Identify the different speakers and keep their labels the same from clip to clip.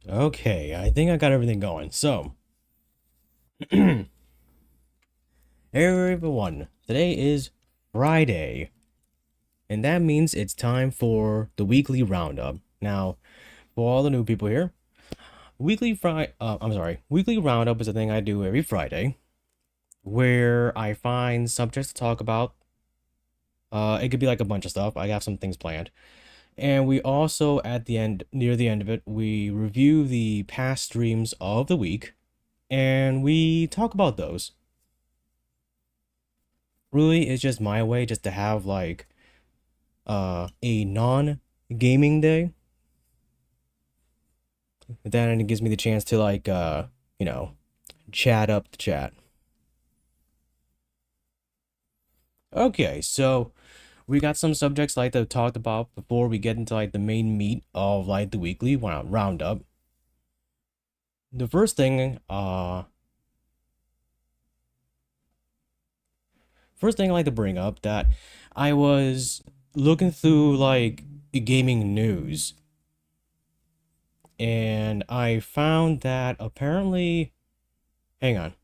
Speaker 1: Okay, I think I got everything going. So, hey everyone, today is Friday, and that means it's time for the weekly roundup. Now, for all the new people here, weekly roundup is a thing I do every Friday, where I find subjects to talk about. It could be like a bunch of stuff. I have some things planned, and we also at the end, near the end of it, we review the past streams of the week, and we talk about those. Really, it's just my way just to have like a non-gaming day. Then it gives me the chance to like you know, chat up the chat. Okay, so we got some subjects like that talked about before we get into like the main meat of like the weekly roundup. The first thing I like to bring up that I was looking through like gaming news, and I found that apparently, hang on.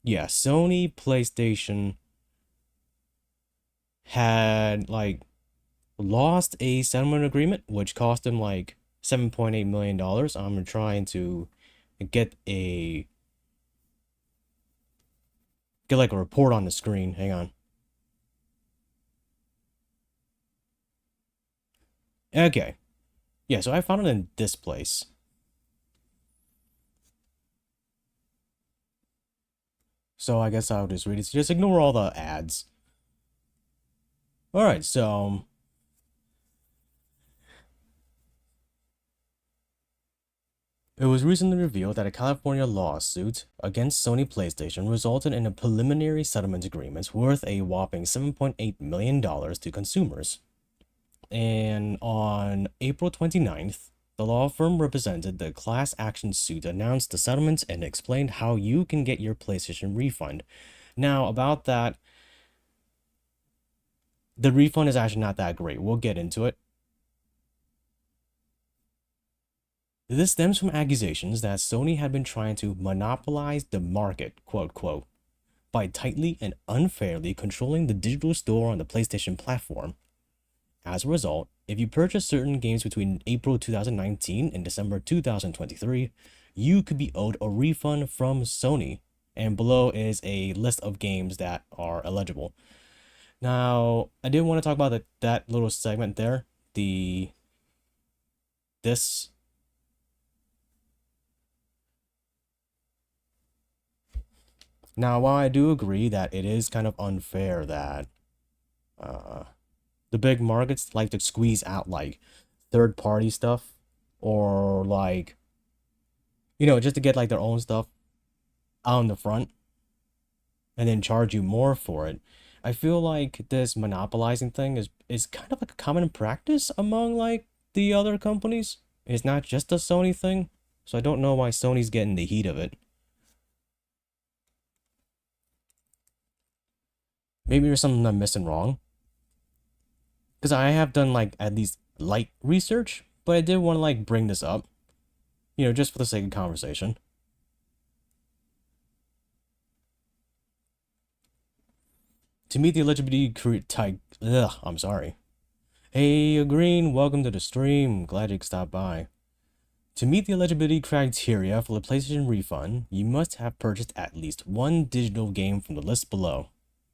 Speaker 1: Yeah, Sony PlayStation had like lost a settlement agreement which cost him like $7.8 million. I'm trying to get a get like a report on the screen. Hang on. Okay. Yeah, so I found it in this place. So I guess I'll just read it. Just ignore all the ads. Alright, so it was recently revealed that a California lawsuit against Sony PlayStation resulted in a preliminary settlement agreement worth a whopping $7.8 million to consumers. And on April 29th, the law firm represented the class action suit announced the settlement and explained how you can get your PlayStation refund. Now, about that, the refund is actually not that great. We'll get into it. This stems from accusations that Sony had been trying to monopolize the market, quote, quote, by tightly and unfairly controlling the digital store on the PlayStation platform. As a result, if you purchase certain games between April 2019 and December 2023, you could be owed a refund from Sony. And below is a list of games that are eligible. Now, I did want to talk about that little segment there. This. Now, while I do agree that it is kind of unfair that uh, the big markets like to squeeze out like third party stuff, or like, just to get like their own stuff out in the front and then charge you more for it. I feel like this monopolizing thing is kind of like a common practice among like the other companies. It's not just a Sony thing. So I don't know why Sony's getting the heat of it. Maybe there's something I'm missing wrong. Because I have done like at least light research, but I did want to like bring this up, just for the sake of conversation. To meet the eligibility type, I'm sorry. Hey, Green, welcome to the stream. Glad you stopped by. To meet the eligibility criteria for the PlayStation refund, you must have purchased at least one digital game from the list below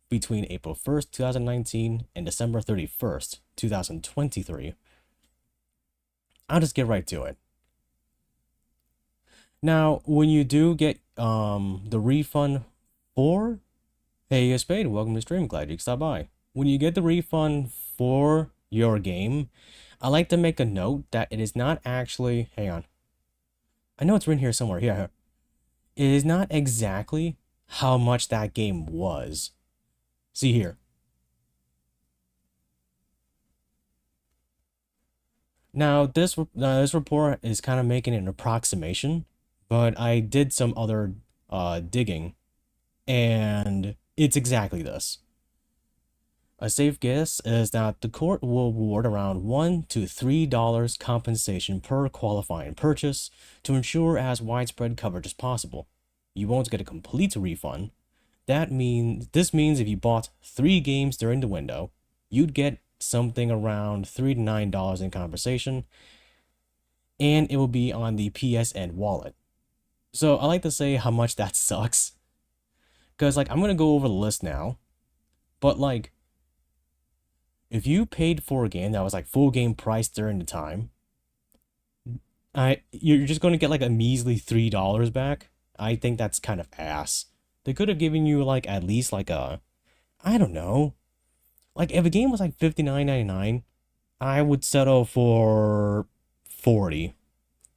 Speaker 1: between April 1st, 2019 and December 31st, 2023. I'll just get right to it. Now, when you do get the refund for, hey, Spade, welcome to the stream. Glad you stopped by. When you get the refund for your game, I like to make a note that it is not actually, hang on. I know it's written here somewhere. Here. It is not exactly how much that game was. See here. Now, this report is kind of making an approximation, but I did some other digging, and it's exactly this. A safe guess is that the court will award around $1 to $3 compensation per qualifying purchase to ensure as widespread coverage as possible. You won't get a complete refund. This means if you bought 3 games during the window, you'd get something around $3 to $9 in compensation, and it will be on the PSN wallet. So I like to say how much that sucks, because like I'm gonna go over the list now, but like if you paid for a game that was like full game price during the time, you're just gonna get like a measly $3 back. I think that's kind of ass. They could have given you like at least like I don't know. Like if a game was like $59.99, I would settle for 40,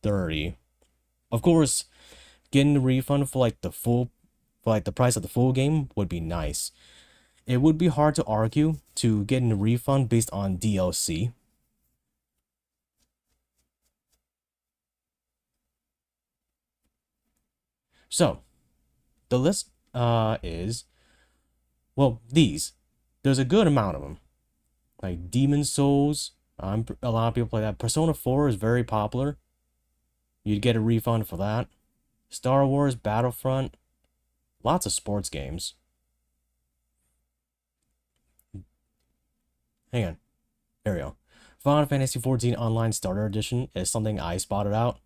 Speaker 1: 30. Of course, getting the refund for like the price of the full game would be nice. It would be hard to argue to getting a refund based on DLC. So, the list is, well, these. There's a good amount of them. Like Demon's Souls, a lot of people play that. Persona 4 is very popular. You'd get a refund for that. Star Wars Battlefront, lots of sports games. Hang on. There we go. Final Fantasy XIV Online Starter Edition is something I spotted out.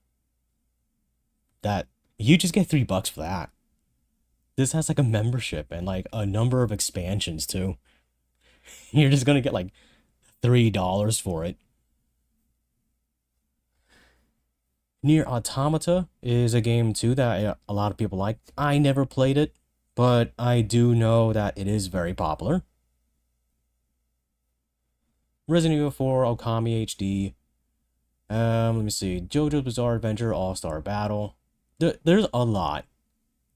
Speaker 1: That you just get $3 for that. This has like a membership and like a number of expansions too. You're just gonna get like $3 for it. Nier Automata is a game too that a lot of people like. I never played it, but I do know that it is very popular. Resident Evil 4, Okami HD. Let me see. JoJo's Bizarre Adventure All-Star Battle. There's a lot.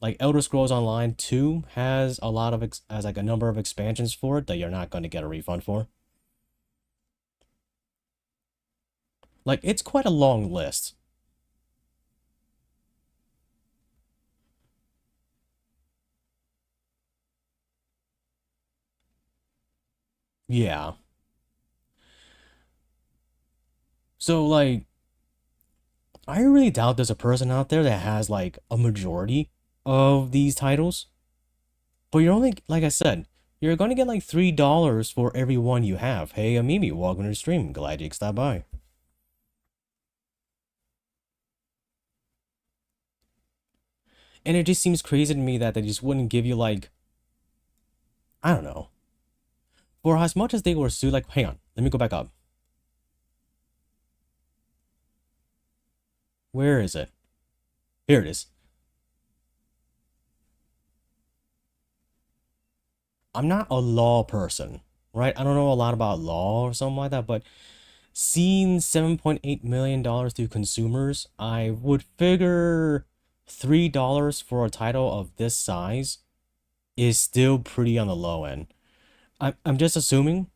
Speaker 1: Like Elder Scrolls Online 2 has a lot of has like a number of expansions for it that you're not going to get a refund for. Like it's quite a long list. Yeah. So like I really doubt there's a person out there that has like a majority of these titles. But you're only, like I said, you're going to get like $3 for every one you have. Hey, Amimi, welcome to the stream. Glad you stopped by. And it just seems crazy to me that they just wouldn't give you like, I don't know. For as much as they were sued, like, hang on, let me go back up. Where is it? Here it is. I'm not a law person, right? I don't know a lot about law or something like that, but seeing $7.8 million to consumers, I would figure $3 for a title of this size is still pretty on the low end. I'm just assuming,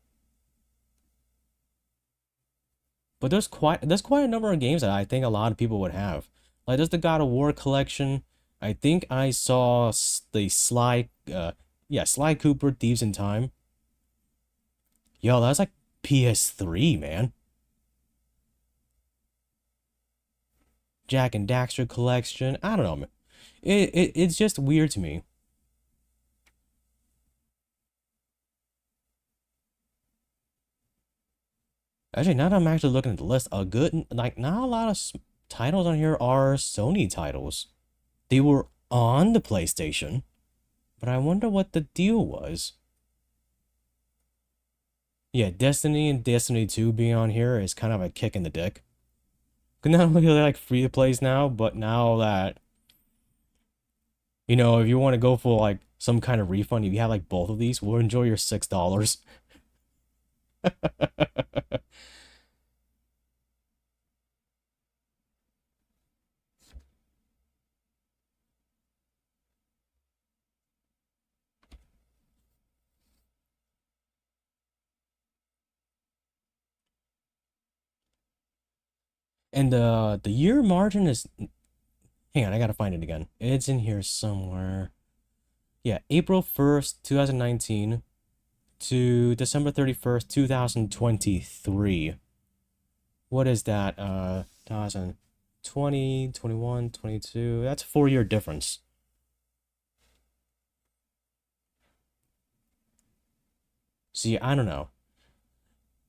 Speaker 1: but there's quite a number of games that I think a lot of people would have. Like there's the God of War collection. I think I saw the Sly Yeah, Sly Cooper, Thieves in Time. Yo, that's like PS3, man. Jack and Daxter collection. I don't know, man. It's just weird to me. Actually, now that I'm actually looking at the list, a good like not a lot of titles on here are Sony titles. They were on the PlayStation, but I wonder what the deal was. Yeah, Destiny and Destiny 2 being on here is kind of a kick in the dick. 'Cause not only are they like free to plays now, but now that if you want to go for like some kind of refund, if you have like both of these, we'll enjoy your $6. And the year margin is, hang on, I gotta find it again. It's in here somewhere. Yeah, April 1st, 2019 to December 31st, 2023. What is that? 2020, 21, 22. That's a 4-year difference. See, I don't know.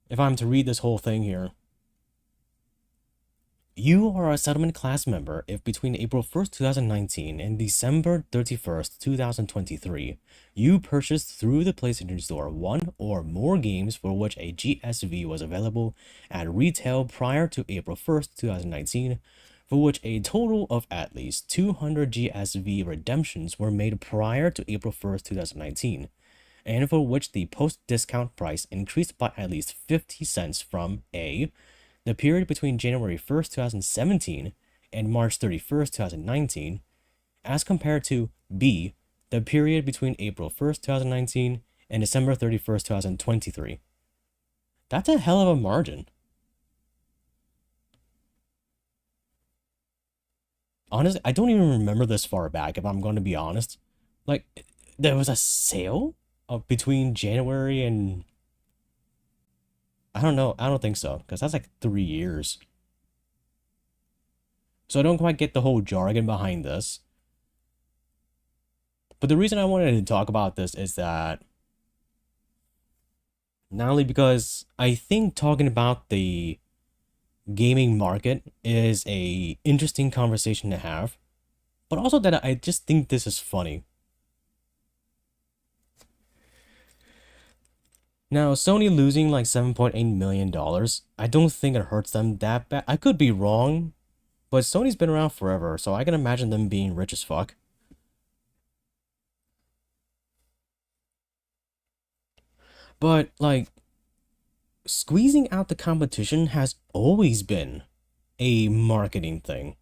Speaker 1: If I'm to read this whole thing here, you are a settlement class member if between April 1st, 2019 and December 31st, 2023, you purchased through the PlayStation Store one or more games for which a GSV was available at retail prior to April 1st, 2019, for which a total of at least 200 GSV redemptions were made prior to April 1st, 2019, and for which the post-discount price increased by at least 50 cents from A, the period between January 1st, 2017 and March 31st, 2019, as compared to B, the period between April 1st, 2019 and December 31st, 2023. That's a hell of a margin. Honestly, I don't even remember this far back, if I'm going to be honest. Like, there was a sale of between January and I don't know. I don't think so, because that's like 3 years. So I don't quite get the whole jargon behind this. But the reason I wanted to talk about this is that not only because I think talking about the gaming market is a interesting conversation to have, but also that I just think this is funny. Now, Sony losing like $7.8 million, I don't think it hurts them that bad. I could be wrong, but Sony's been around forever, so I can imagine them being rich as fuck. But like squeezing out the competition has always been a marketing thing.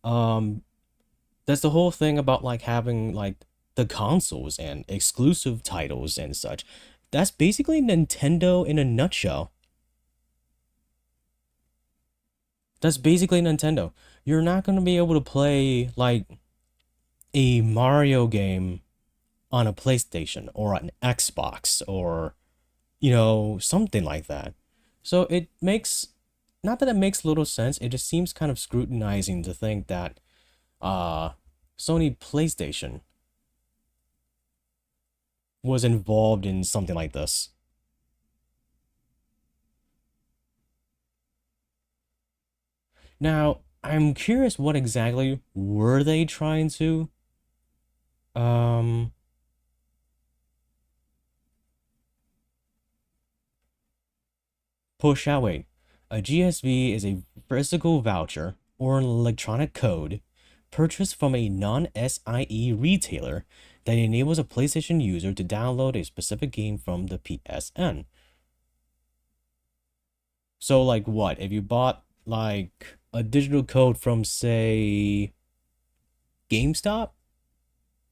Speaker 1: Um, that's the whole thing about like having like the consoles and exclusive titles and such. That's basically Nintendo in a nutshell. That's basically Nintendo. You're not going to be able to play like a Mario game on a PlayStation or an Xbox or something like that. So it makes not that it makes little sense, it just seems kind of scrutinizing to think that uh Sony PlayStation was involved in something like this. Now, I'm curious what exactly were they trying to um push out. Wait, a GSV is a physical voucher or an electronic code purchased from a non-SIE retailer that enables a PlayStation user to download a specific game from the PSN. So like what? If you bought like a digital code from say GameStop,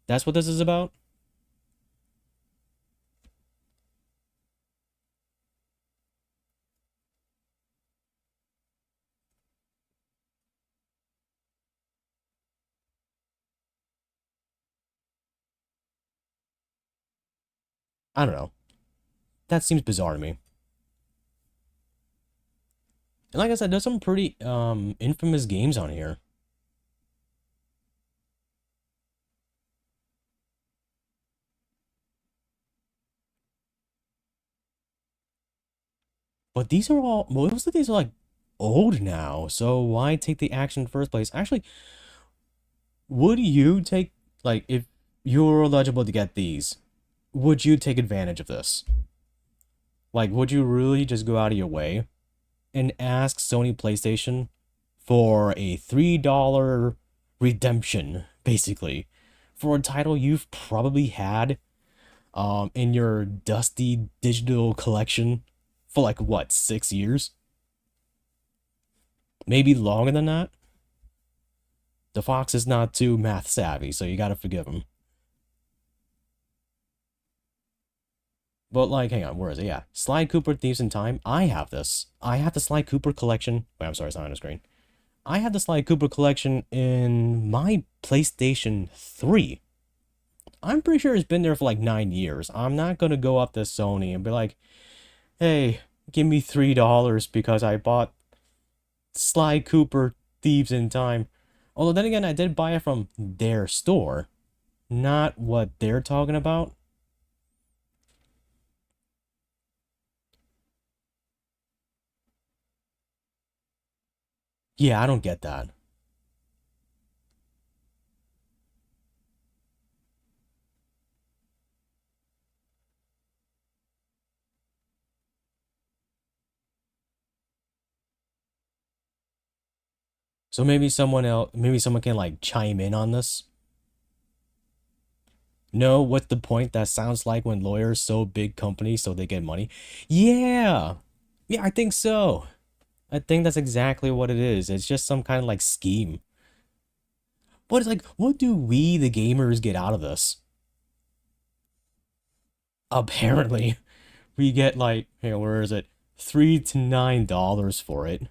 Speaker 1: that's what this is about? I don't know. That seems bizarre to me. And like I said, there's some pretty infamous games on here. But these are all, most of these are like old now. So why take the action in the first place? Actually, would you take, like, if you were eligible to get these, would you take advantage of this? Like, would you really just go out of your way and ask Sony PlayStation for a $3 redemption, basically, for a title you've probably had in your dusty digital collection for like what, 6 years? Maybe longer than that? The Fox is not too math savvy, so you gotta forgive him. But like, hang on, where is it? Yeah, Sly Cooper Thieves in Time. I have this. I have the Sly Cooper collection. Wait, I'm sorry, it's not on the screen. I have the Sly Cooper collection in my PlayStation 3. I'm pretty sure it's been there for like 9 years. I'm not gonna go up to Sony and be like, hey, give me $3 because I bought Sly Cooper Thieves in Time. Although then again, I did buy it from their store, not what they're talking about. Yeah, I don't get that. So maybe someone else, maybe someone can like chime in on this. No, what's the point? That sounds like when lawyers sue big companies so they get money. Yeah. Yeah, I think so. I think that's exactly what it is. It's just some kind of like scheme. But it's like, what do we, the gamers, get out of this? Apparently, we get like, hey, where is it? $3 to $9 for it.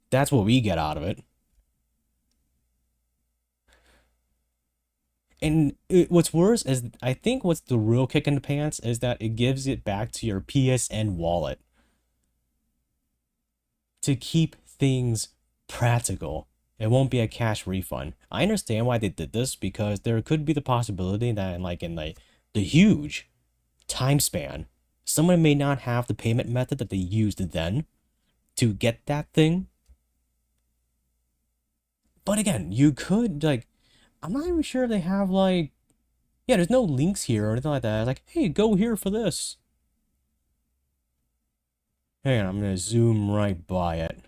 Speaker 1: That's what we get out of it. And what's worse is, I think what's the real kick in the pants is that it gives it back to your PSN wallet to keep things practical. It won't be a cash refund. I understand why they did this because there could be the possibility that in the huge time span, someone may not have the payment method that they used then to get that thing. But again, you could like, I'm not even sure if they have like, yeah, there's no links here or anything like that. It's like, hey, go here for this. Hang on, I'm gonna zoom right by it.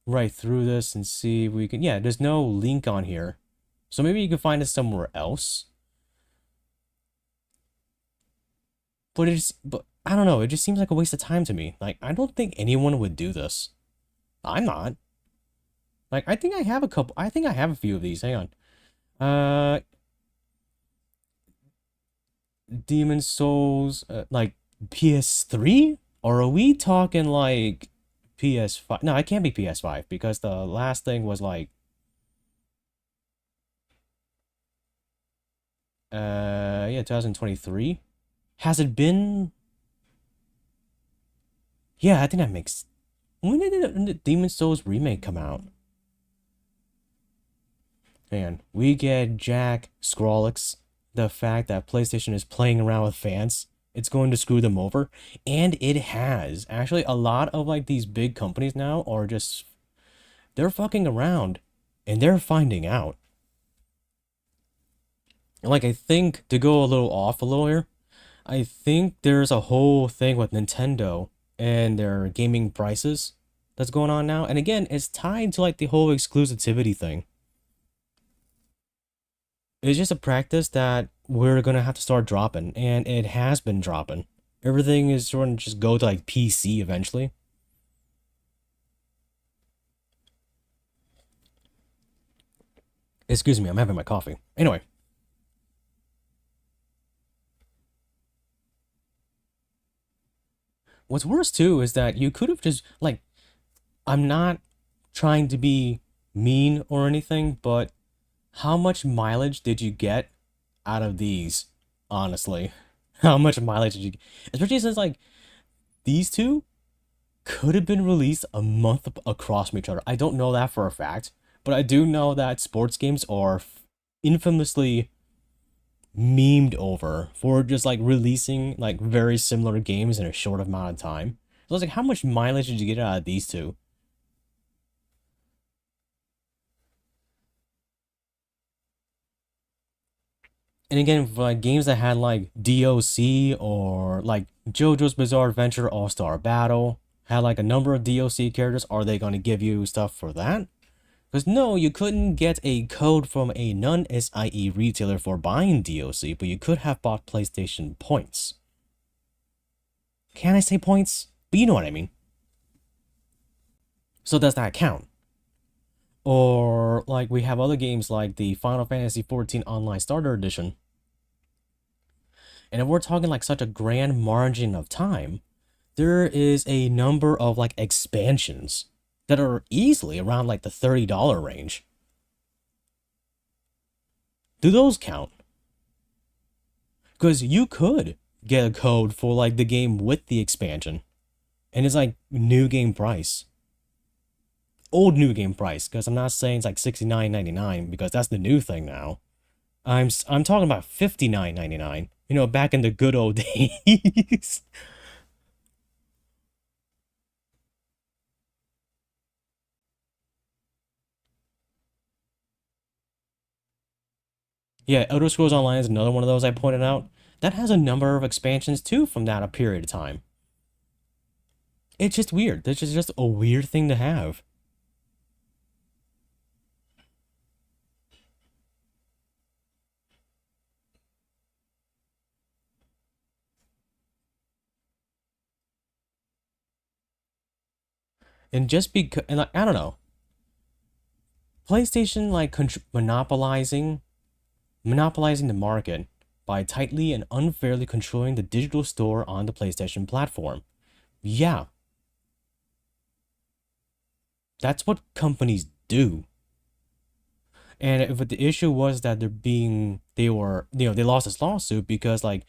Speaker 1: Right through this and see if we can, yeah, there's no link on here. So maybe you can find it somewhere else. But I don't know, it just seems like a waste of time to me. Like, I don't think anyone would do this. I'm not. Like, I think I have a few of these. Hang on. Demon Souls, like PS3? Or are we talking like PS5? No, it can't be PS5 because the last thing was like, yeah, 2023. Has it been? Yeah, I think that makes. When did the Demon Souls remake come out? Man, we get Jack Scrollix. The fact that PlayStation is playing around with fans, it's going to screw them over. And it has. Actually, a lot of like these big companies now are just, they're fucking around and they're finding out. Like, I think to go a little off a little here, I think there's a whole thing with Nintendo and their gaming prices that's going on now. And again, it's tied to like the whole exclusivity thing. It's just a practice that we're gonna have to start dropping, and it has been dropping. Everything is sort of just go to like PC eventually. Excuse me, I'm having my coffee. Anyway, what's worse too is that you could have just like, I'm not trying to be mean or anything, but how much mileage did you get out of these? honestly. How much mileage did you get? Especially since like these two could have been released a month across from each other. I don't know that for a fact, but I do know that sports games are infamously memed over for just like releasing like very similar games in a short amount of time. So I was like, how much mileage did you get out of these two? And again, for like games that had like DOC or like JoJo's Bizarre Adventure All Star Battle had like a number of DOC characters, are they going to give you stuff for that? Because no, you couldn't get a code from a non-SIE retailer for buying DOC, but you could have bought PlayStation points. Can I say points? But you know what I mean. So does that count? Or like we have other games like the Final Fantasy XIV Online Starter Edition. And if we're talking like such a grand margin of time, there is a number of like expansions that are easily around like the $30 range. Do those count? Because you could get a code for like the game with the expansion, and it's like new game price. Old new game price, because I'm not saying it's like $69.99 because that's the new thing now. I'm talking about $59.99. You know, back in the good old days. Yeah, Elder Scrolls Online is another one of those I pointed out. That has a number of expansions too from that period of time. It's just weird. This is just a weird thing to have. And just because, and like, I don't know, PlayStation like monopolizing the market by tightly and unfairly controlling the digital store on the PlayStation platform. Yeah, that's what companies do. And if the issue was that they were, they lost this lawsuit because like,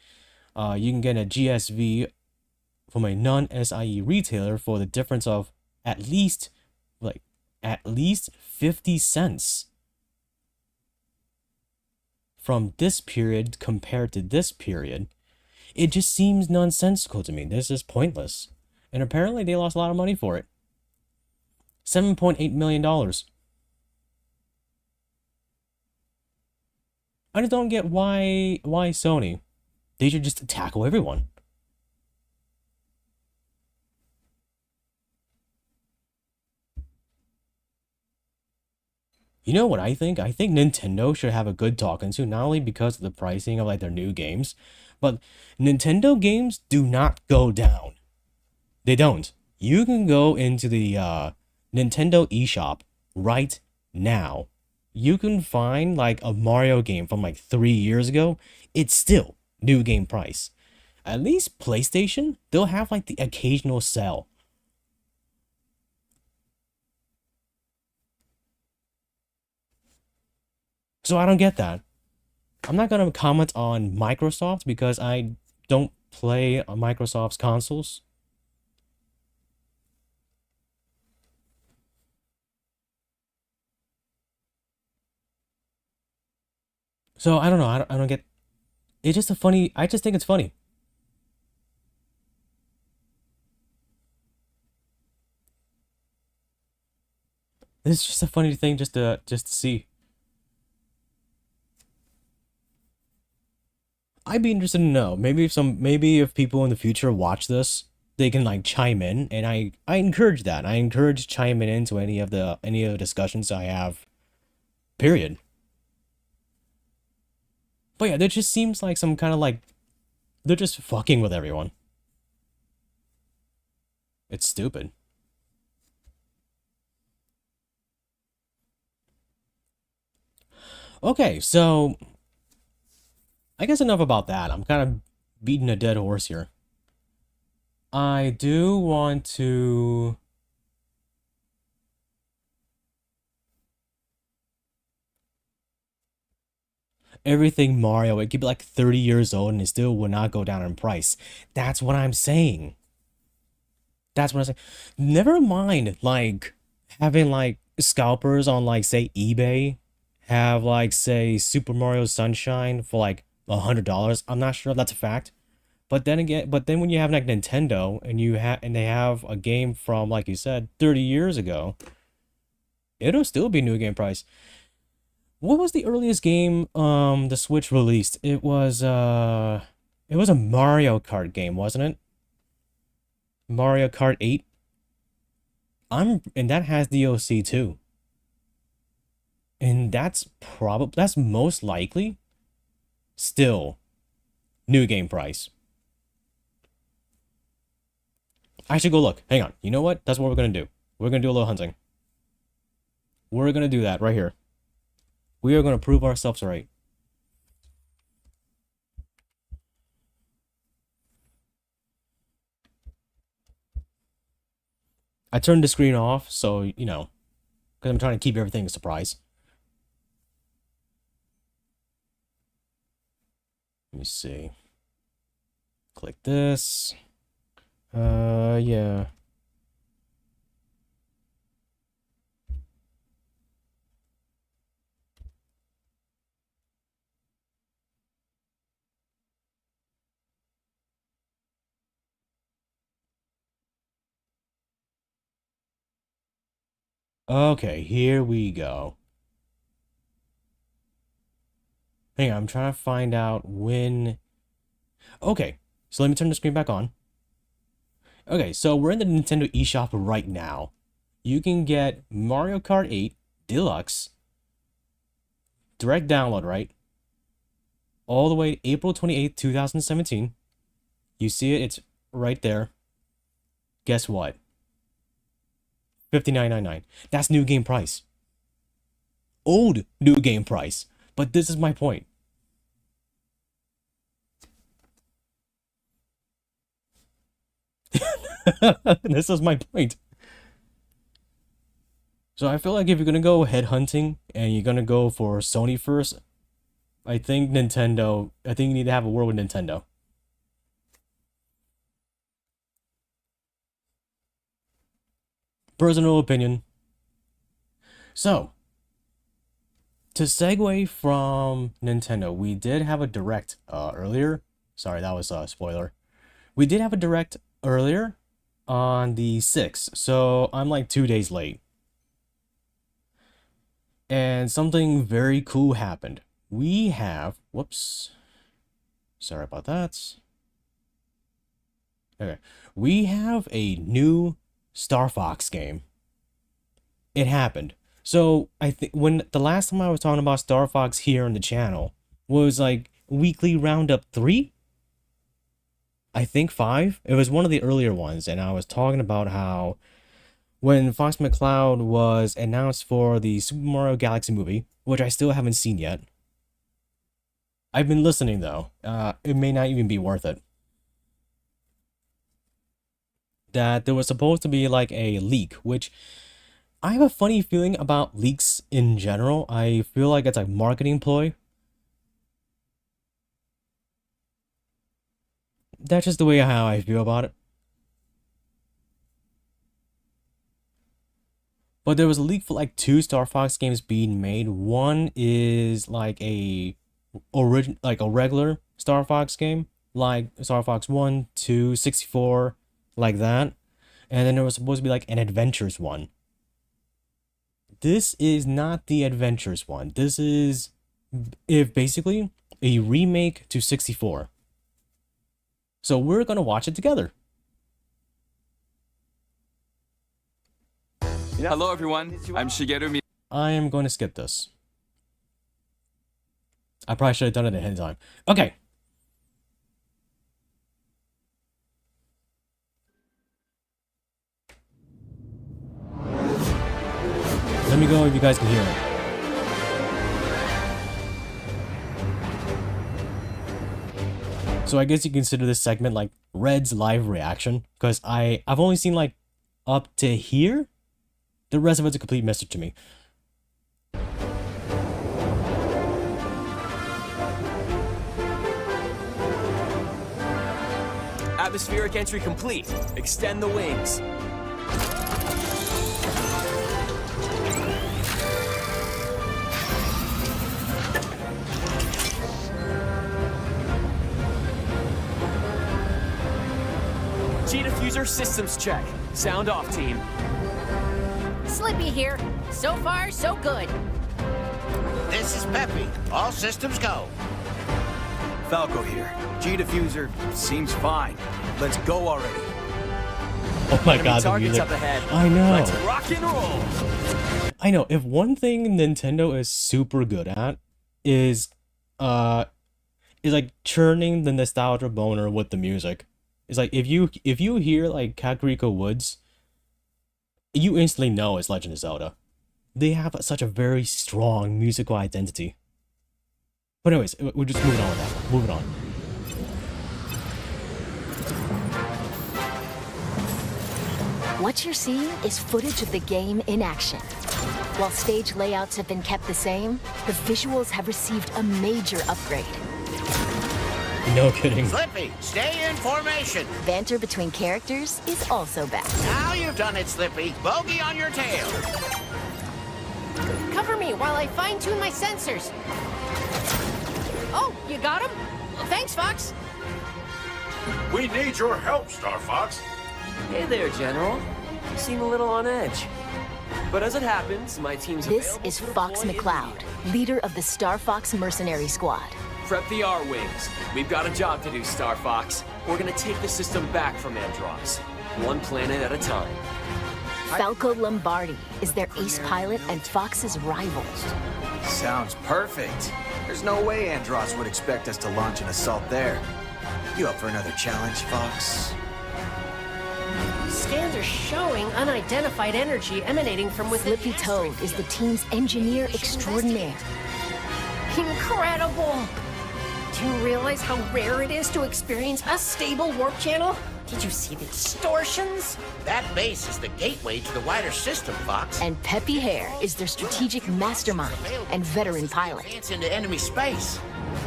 Speaker 1: you can get a GSV from a non-SIE retailer for the difference of at least, like, at least 50 cents from this period compared to this period. It just seems nonsensical to me. This is pointless. And apparently they lost a lot of money for it. $7.8 million. I just don't get why Sony. They should just tackle everyone. You know what I think? I think Nintendo should have a good talking to, not only because of the pricing of like their new games, but Nintendo games do not go down. They don't. You can go into the Nintendo eShop right now. You can find like a Mario game from like 3 years ago. It's still new game price. At least PlayStation, they'll have like the occasional sale. So I don't get that. I'm not gonna comment on Microsoft because I don't play on Microsoft's consoles. So I don't know. I don't get. It's just a funny. I just think it's funny. It's just a funny thing just to see. I'd be interested to know. Maybe if people in the future watch this, they can like chime in, and I encourage that. I encourage chiming into any of the discussions I have. Period. But yeah, there just seems like some kind of like they're just fucking with everyone. It's stupid. Okay, so I guess enough about that. I'm kind of beating a dead horse here. I do want to. everything Mario, it could be like 30 years old and it still will not go down in price. That's what I'm saying. That's what I'm saying. Never mind, like, having, like, scalpers on, like, say, eBay have, like, say, Super Mario Sunshine for, like, $100. I'm not sure if that's a fact. But then again, but then when you have, like, Nintendo and they have a game from, like you said, 30 years ago, it'll still be new game price. What was the earliest game the Switch released? It was a Mario Kart game, wasn't it? Mario Kart 8. And that has DLC too. And that's most likely still new game price. I should go look. Hang on. You know what? That's what we're gonna do. We're gonna do a little hunting. We're gonna do that right here. We are gonna prove ourselves right. I turned the screen off, so, you know, because I'm trying to keep everything a surprise. Let me see. Click this. Yeah. Okay, here we go. Hang on, I'm trying to find out when... Okay, so let me turn the screen back on. Okay, so we're in the Nintendo eShop right now. You can get Mario Kart 8 Deluxe direct download, right? All the way April 28th, 2017. You see it, it's right there. Guess what? $59.99. That's new game price. Old new game price. But this is my point. This is my point. So I feel like if you're gonna go headhunting and you're gonna go for Sony first, I think you need to have a word with Nintendo. Personal opinion. So, to segue from Nintendo, we did have a direct earlier. Sorry, that was a spoiler. We did have a direct earlier on the 6th, so I'm like 2 days late. And something very cool happened. We have, whoops, sorry about that. Okay, we have a new Star Fox game. It happened. So I think when the last time I was talking about Star Fox here on the channel was like Weekly Roundup 3? I think 5? It was one of the earlier ones, and I was talking about how when Fox McCloud was announced for the Super Mario Galaxy movie, which I still haven't seen yet. I've been listening though. It may not even be worth it. That there was supposed to be like a leak, which I have a funny feeling about leaks in general. I feel like it's a marketing ploy. That's just the way how I feel about it. But there was a leak for like 2 Star Fox games being made. One is like a regular Star Fox game, like Star Fox 1, 2, 64, like that. And then there was supposed to be like an adventures one. This is not the adventures one. This is basically a remake to 64. So we're gonna watch it together.
Speaker 2: Hello everyone, I'm Shigeru.
Speaker 1: I am going to skip this. I probably should have done it ahead of time. Okay. Let me go if you guys can hear it. So I guess you consider this segment like Red's live reaction, because I've only seen like up to here. The rest of it's a complete mystery to me.
Speaker 3: Atmospheric entry complete. Extend the wings. G-diffuser systems check. Sound off, team.
Speaker 4: Slippy here. So far, so good.
Speaker 5: This is Peppy. All systems go.
Speaker 6: Falco here. G-diffuser seems fine. Let's go already.
Speaker 1: Oh my
Speaker 3: Enemy
Speaker 1: god, the
Speaker 3: targets
Speaker 1: music.
Speaker 3: up ahead.
Speaker 1: I know.
Speaker 3: Let's rock and roll.
Speaker 1: I know. If one thing Nintendo is super good at is like churning the nostalgia boner with the music. It's like if you hear like Kakariko Woods, you instantly know it's Legend of Zelda. They have such a very strong musical identity. But anyways, we're just moving on with that. Moving on.
Speaker 4: What you're seeing is footage of the game in action. While stage layouts have been kept the same, the visuals have received a major upgrade.
Speaker 1: No kidding.
Speaker 5: Slippy, stay in formation.
Speaker 4: Banter between characters is also back.
Speaker 5: Now you've done it, Slippy. Bogey on your tail.
Speaker 7: Cover me while I fine-tune my sensors. Oh, you got him? Thanks, Fox.
Speaker 8: We need your help, Star Fox.
Speaker 3: Hey there, General. You seem a little on edge. But as it happens, my team's
Speaker 4: This
Speaker 3: available
Speaker 4: is
Speaker 3: to
Speaker 4: Fox
Speaker 3: deploy
Speaker 4: McCloud, leader of the Star Fox Mercenary Squad.
Speaker 3: Prep the R-Wings. We've got a job to do, Star Fox. We're gonna take the system back from Andross. One planet at a time.
Speaker 4: Falco Lombardi is their ace pilot and Fox's rival.
Speaker 6: Sounds perfect. There's no way Andross would expect us to launch an assault there. You up for another challenge, Fox?
Speaker 7: Scans are showing unidentified energy emanating from within
Speaker 4: Flippy
Speaker 7: the
Speaker 4: Toad
Speaker 7: asteroid
Speaker 4: is the
Speaker 7: field.
Speaker 4: team's engineer extraordinaire.
Speaker 7: Incredible! Do you realize how rare it is to experience a stable warp channel? Did you see the distortions?
Speaker 5: That base is the gateway to the wider system, Fox.
Speaker 4: And Peppy Hare is their strategic mastermind and veteran pilot.
Speaker 5: Advance into enemy space.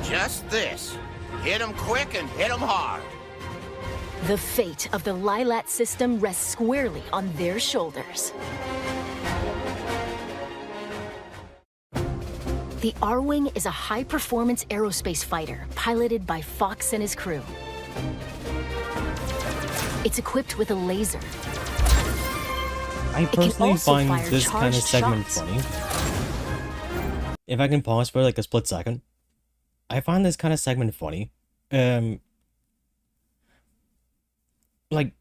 Speaker 5: Just this. Hit 'em quick and hit 'em hard.
Speaker 4: The fate of the Lilat system rests squarely on their shoulders. The R-Wing is a high-performance aerospace fighter piloted by Fox and his crew. It's equipped with a laser.
Speaker 1: I
Speaker 4: can
Speaker 1: personally
Speaker 4: also
Speaker 1: find
Speaker 4: fire
Speaker 1: this kind of
Speaker 4: charged
Speaker 1: segment
Speaker 4: shots.
Speaker 1: funny. If I can pause for like a split second, I find this kind of segment funny. Like,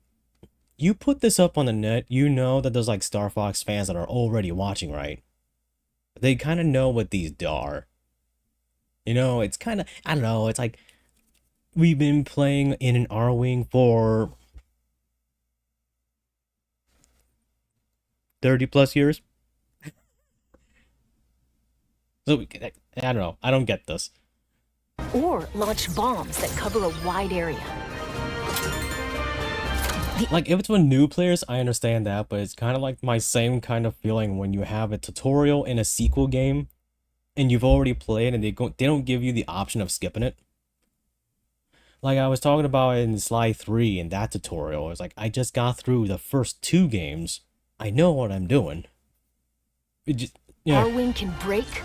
Speaker 1: you put this up on the net, you know that there's like Star Fox fans that are already watching, right? They kind of know what these are. You know, it's kind of, I don't know, it's like, we've been playing in an R-Wing for 30 plus years. So, I don't know, I don't get this.
Speaker 4: Or launch bombs that cover a wide area.
Speaker 1: Like, if it's for new players, I understand that, but it's kind of like my same kind of feeling when you have a tutorial in a sequel game, and you've already played, and they don't give you the option of skipping it. Like I was talking about in Sly 3 in that tutorial, it's like, I just got through the first 2 games. I know what I'm doing. It just, yeah.
Speaker 4: R-Wing can brake,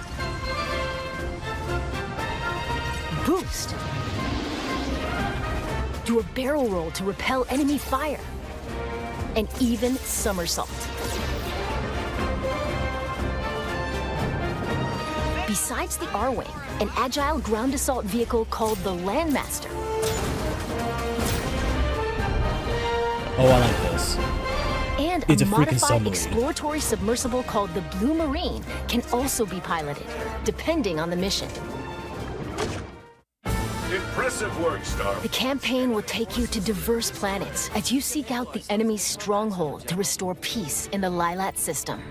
Speaker 4: boost, do a barrel roll to repel enemy fire, and even somersault. Besides the R-Wing, an agile ground assault vehicle called the Landmaster
Speaker 1: Oh, I like this.
Speaker 4: and
Speaker 1: It's
Speaker 4: a
Speaker 1: a freaking
Speaker 4: modified
Speaker 1: submarine.
Speaker 4: exploratory submersible called the Blue Marine can also be piloted, depending on the mission.
Speaker 8: Impressive work, Star.
Speaker 4: The campaign will take you to diverse planets as you seek out the enemy's stronghold to restore peace in the Lilat system.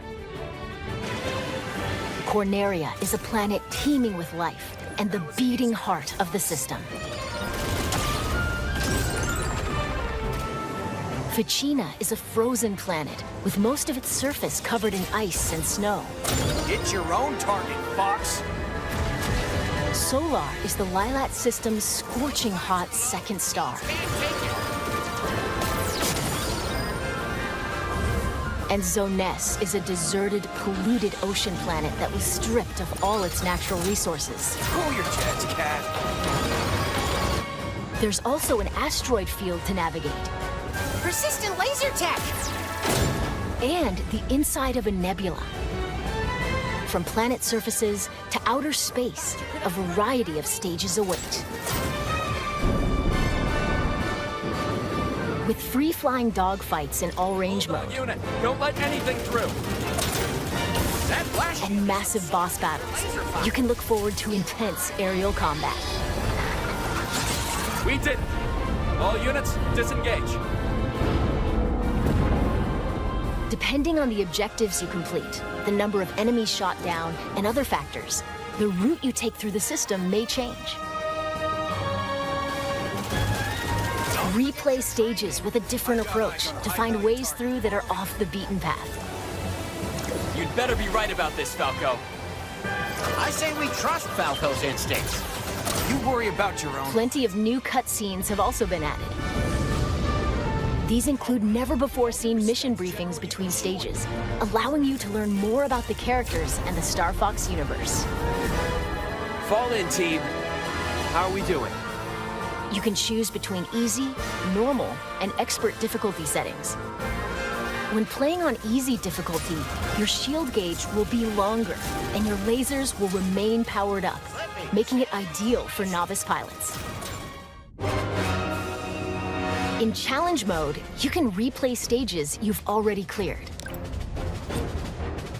Speaker 4: Corneria is a planet teeming with life and the beating heart of the system. Ficina is a frozen planet with most of its surface covered in ice and snow.
Speaker 6: Hit your own target, Fox.
Speaker 4: Solar is the Lilat system's scorching hot second star. And Zoness is a deserted, polluted ocean planet that was stripped of all its natural resources.
Speaker 6: Cool your jets, Cat.
Speaker 4: There's also an asteroid field to navigate,
Speaker 7: Persistent laser tech!
Speaker 4: and the inside of a nebula. From planet surfaces to outer space, a variety of stages await. With free-flying dogfights in all-range mode
Speaker 3: Unit, don't let anything through.
Speaker 5: That flash.
Speaker 4: and massive boss battles, you can look forward to intense aerial combat.
Speaker 3: We did it. All units, disengage.
Speaker 4: Depending on the objectives you complete, the number of enemies shot down, and other factors, the route you take through the system may change. Replay stages with a different approach to find ways through that are off the beaten path.
Speaker 3: You'd better be right about this, Falco.
Speaker 5: I say we trust Falco's instincts.
Speaker 6: You worry about your own.
Speaker 4: Plenty of new cutscenes have also been added. These include never-before-seen mission briefings between stages, allowing you to learn more about the characters and the Star Fox universe.
Speaker 3: Fall in, team. How are we doing?
Speaker 4: You can choose between easy, normal, and expert difficulty settings. When playing on easy difficulty, your shield gauge will be longer, and your lasers will remain powered up, making it ideal for novice pilots. In challenge mode, you can replay stages you've already cleared.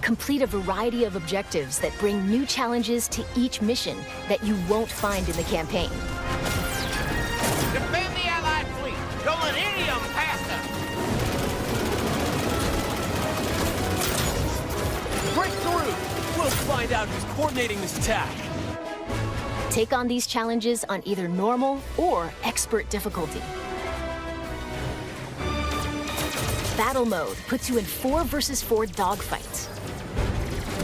Speaker 4: Complete a variety of objectives that bring new challenges to each mission that you won't find in the campaign.
Speaker 5: Defend the Allied fleet. Don't let any of them pass us.
Speaker 3: Break through! We'll find out who's coordinating this attack.
Speaker 4: Take on these challenges on either normal or expert difficulty. Battle mode puts you in 4 versus 4 dogfights.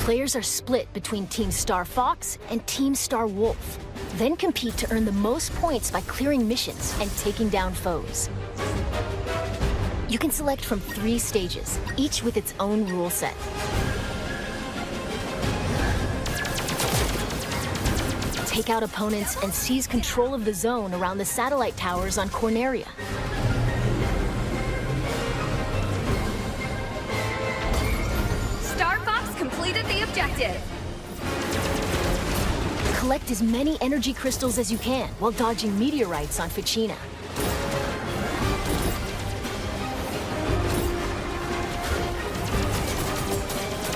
Speaker 4: Players are split between Team Star Fox and Team Star Wolf, then compete to earn the most points by clearing missions and taking down foes. You can select from 3 stages, each with its own rule set. Take out opponents and seize control of the zone around the satellite towers on Corneria.
Speaker 9: Star Fox completed the objective.
Speaker 4: Collect as many energy crystals as you can while dodging meteorites on Ficina.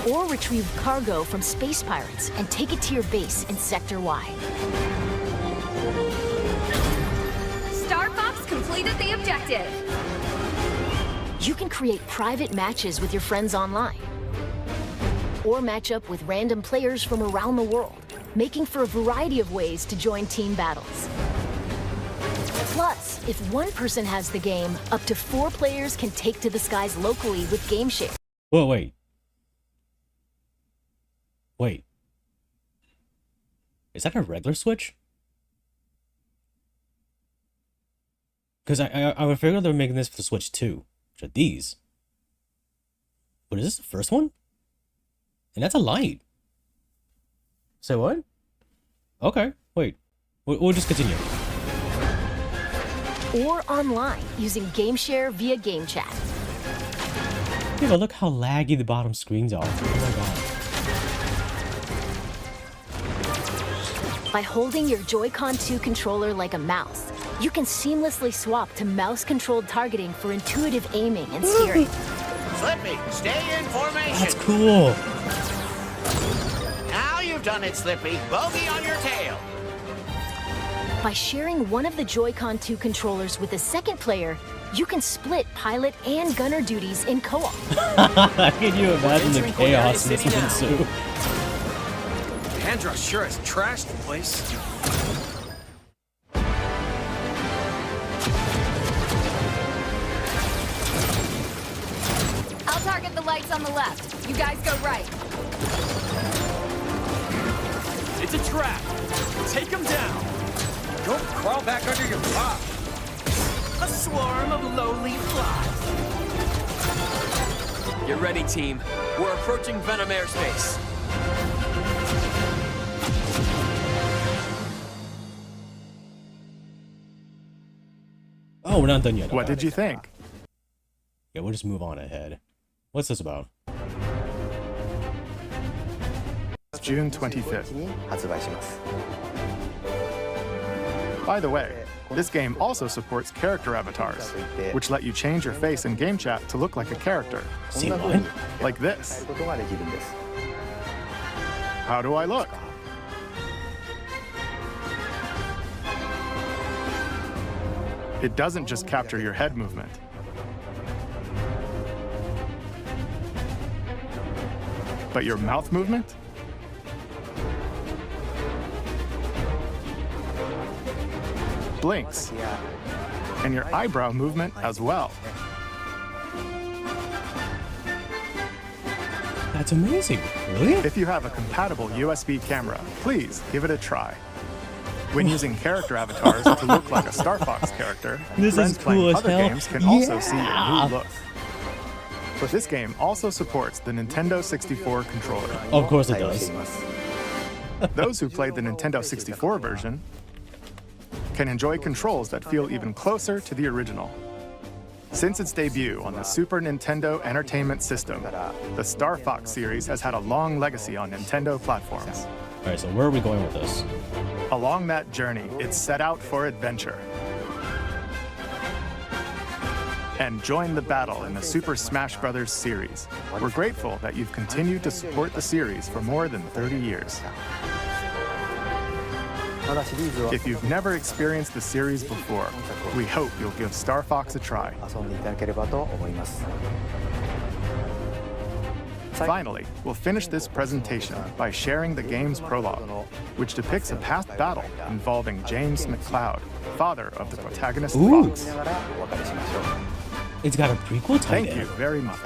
Speaker 4: Or retrieve cargo from space pirates and take it to your base in Sector Y.
Speaker 9: Star Fox completed the objective.
Speaker 4: You can create private matches with your friends online, or match up with random players from around the world, making for a variety of ways to join team battles. Plus, if one person has the game, up to 4 players can take to the skies locally with Game Share.
Speaker 1: Whoa, wait. Wait. Is that a regular Switch? Because I figured they were making this for the Switch 2, which are these. But is this the first one? And that's a light. Say what? Okay, wait. We'll just continue.
Speaker 4: Or online using Game Share via Game Chat.
Speaker 1: Dude, look how laggy the bottom screens are. Oh my god.
Speaker 4: By holding your Joy-Con 2 controller like a mouse, you can seamlessly swap to mouse-controlled targeting for intuitive aiming and steering.
Speaker 5: Slippy, stay in formation.
Speaker 1: That's cool.
Speaker 5: Now you've done it, Slippy. Bogey on your tail.
Speaker 4: By sharing one of the Joy-Con 2 controllers with a second player, you can split pilot and gunner duties in co-op.
Speaker 1: Can you imagine the chaos this would ensue?
Speaker 6: Andros sure has trashed the place.
Speaker 9: I'll target the lights on the left. You guys go right.
Speaker 3: It's a trap. Take him down.
Speaker 6: Don't crawl back under your rock.
Speaker 3: A swarm of lowly flies. Get ready, team. We're approaching Venom airspace.
Speaker 1: Oh, we're not done yet.
Speaker 10: What did you think?
Speaker 1: Yeah, we'll just move on ahead. What's this about?
Speaker 10: June 25th. By the way, this game also supports character avatars, which let you change your face in game chat to look like a character.
Speaker 1: See what?
Speaker 10: Like this. How do I look? It doesn't just capture your head movement. But your mouth movement? Blinks. And your eyebrow movement as well.
Speaker 1: That's amazing. Really?
Speaker 10: If you have a compatible USB camera, please give it a try. When using character avatars to look like a Star Fox character,
Speaker 1: This
Speaker 10: friends
Speaker 1: is cool
Speaker 10: playing
Speaker 1: as
Speaker 10: other
Speaker 1: hell.
Speaker 10: games can also see your
Speaker 1: Yeah.
Speaker 10: new look. This game also supports the Nintendo 64 controller.
Speaker 1: Of course it does.
Speaker 10: Those who played the Nintendo 64 version can enjoy controls that feel even closer to the original. Since its debut on the Super Nintendo Entertainment System, the Star Fox series has had a long legacy on Nintendo platforms.
Speaker 1: All right, so where are we going with this?
Speaker 10: Along that journey, it set out for adventure. And join the battle in the Super Smash Bros. Series. We're grateful that you've continued to support the series for more than 30 years. If you've never experienced the series before, we hope you'll give Star Fox a try. Finally, we'll finish this presentation by sharing the game's prologue, which depicts a past battle involving James McCloud, father of the protagonist
Speaker 1: Ooh.
Speaker 10: Fox.
Speaker 1: It's got a prequel tied
Speaker 10: Thank
Speaker 1: in.
Speaker 10: you very much.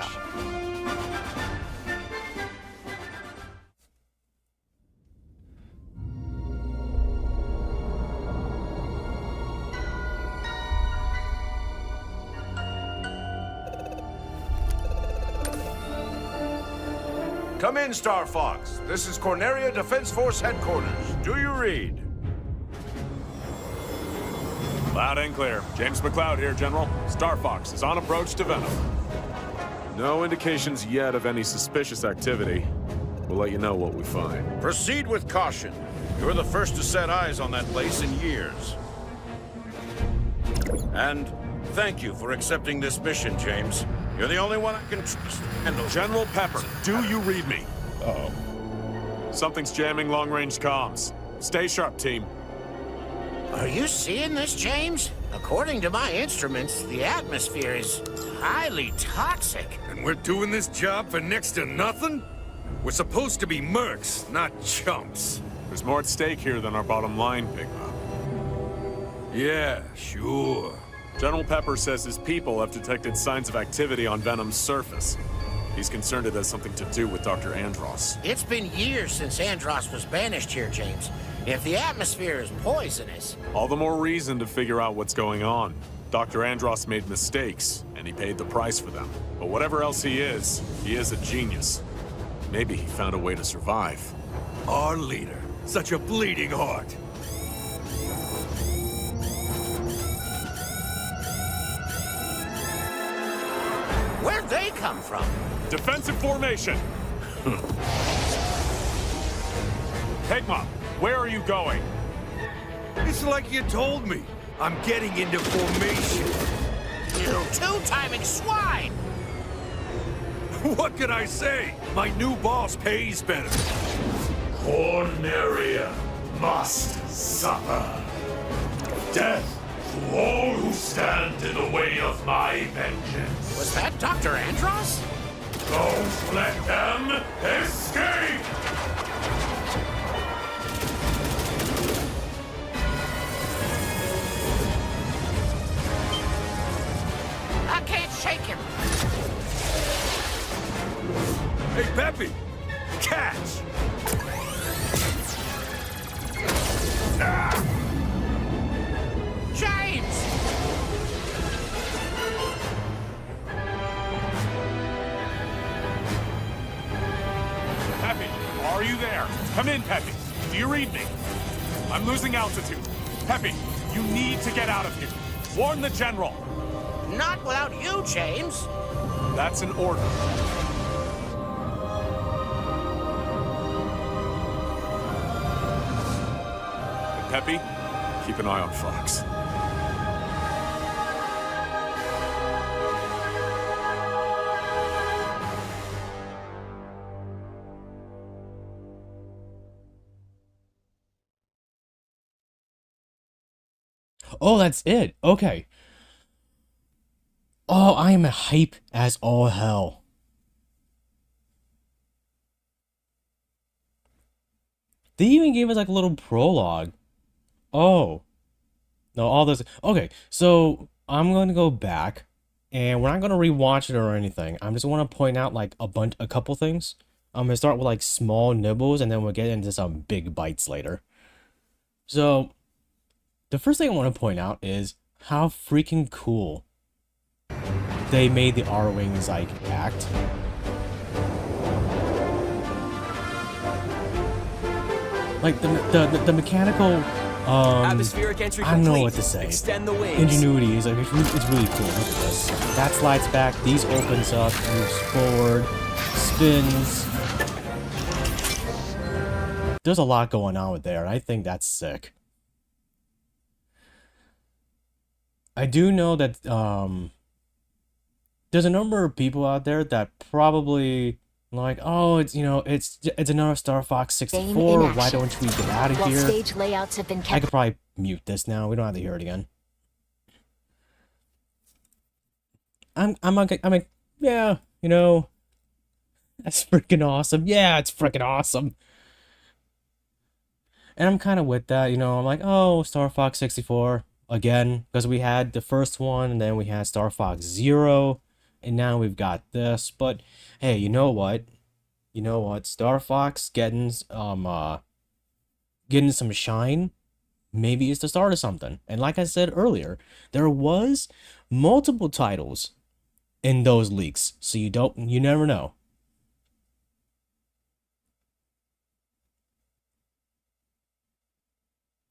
Speaker 8: Come in, Star Fox. This is Corneria Defense Force Headquarters. Do you read?
Speaker 11: Loud and clear. James McCloud here, General. Star Fox is on approach to Venom. No indications yet of any suspicious activity. We'll let you know what we find.
Speaker 8: Proceed with caution. You're the first to set eyes on that place in years. And thank you for accepting this mission, James. You're the only one I can trust.
Speaker 11: General Pepper, do you read me?
Speaker 1: Uh-oh.
Speaker 11: Something's jamming long-range comms. Stay sharp, team.
Speaker 5: Are you seeing this, James? According to my instruments, the atmosphere is highly toxic.
Speaker 8: And we're doing this job for next to nothing? We're supposed to be mercs, not chumps.
Speaker 11: There's more at stake here than our bottom line, Pigma.
Speaker 8: Yeah, sure.
Speaker 11: General Pepper says his people have detected signs of activity on Venom's surface. He's concerned it has something to do with Dr. Andross.
Speaker 5: It's been years since Andross was banished here, James. If the atmosphere is poisonous...
Speaker 11: All the more reason to figure out what's going on. Dr. Andross made mistakes, and he paid the price for them. But whatever else he is a genius. Maybe he found a way to survive.
Speaker 8: Our leader. Such a bleeding heart.
Speaker 5: Where'd they come from?
Speaker 11: Defensive formation! Pigma, where are you going?
Speaker 8: It's like you told me. I'm getting into formation.
Speaker 5: You two-timing swine!
Speaker 8: What can I say? My new boss pays better.
Speaker 12: Corneria must suffer. Death to all who stand in the way of my vengeance.
Speaker 5: Was that Dr. Andross?
Speaker 12: Don't let them escape!
Speaker 5: I can't shake him.
Speaker 8: Hey, Peppy! Catch!
Speaker 5: James!
Speaker 11: Come in, Peppy. Do you read me? I'm losing altitude. Peppy, you need to get out of here. Warn the General.
Speaker 5: Not without you, James.
Speaker 11: That's an order. And Peppy, keep an eye on Fox.
Speaker 1: Oh, that's it. Okay. Oh, I am hype as all hell. They even gave us like a little prologue. Oh. No, all this. Okay, so I'm going to go back and we're not going to rewatch it or anything. I'm just want to point out like a couple things. I'm going to start with like small nibbles and then we'll get into some big bites later. So, the first thing I want to point out is how freaking cool they made the R-Wings like act. Like the mechanical
Speaker 3: Atmospheric entry
Speaker 1: I don't know
Speaker 3: complete.
Speaker 1: what to say.
Speaker 3: Extend the wings.
Speaker 1: Ingenuity is like it's really cool. Look at this. That slides back, these opens up, moves forward, spins. There's a lot going on with there, and I think that's sick. I do know that there's a number of people out there that probably like, oh, it's it's another Star Fox 64. Why don't we get out of
Speaker 4: While
Speaker 1: here?
Speaker 4: stage layouts have been
Speaker 1: I
Speaker 4: kept.
Speaker 1: could probably mute this now. We don't have to hear it again. I'm like, yeah, that's freaking awesome. Yeah, it's freaking awesome. And I'm kind of with that, I'm like, oh, Star Fox 64 again, because we had the first one, and then we had Star Fox Zero, and now we've got this. But hey, you know what? Star Fox getting some shine. Maybe it's the start of something. And like I said earlier, there was multiple titles in those leaks, so you never know.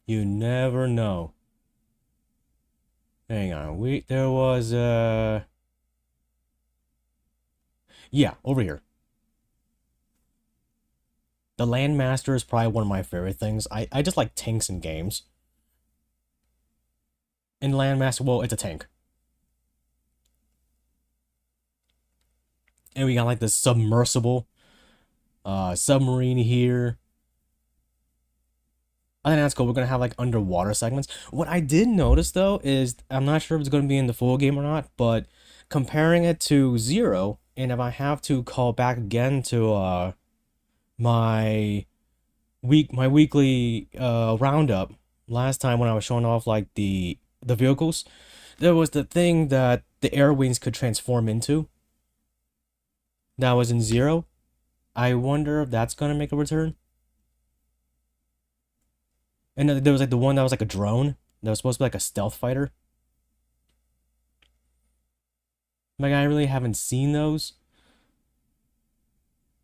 Speaker 1: You never know. Hang on, there was yeah, over here. The Landmaster is probably one of my favorite things. I just like tanks in games. And Landmaster, well, it's a tank. And we got like this submersible submarine here. I think that's cool. We're going to have like underwater segments. What I did notice though is, I'm not sure if it's going to be in the full game or not, but comparing it to Zero, and if I have to call back again to my weekly roundup last time when I was showing off like the vehicles, there was the thing that the air wings could transform into. That was in Zero. I wonder if that's going to make a return. And there was like the one that was like a drone. That was supposed to be like a stealth fighter. Like, I really haven't seen those.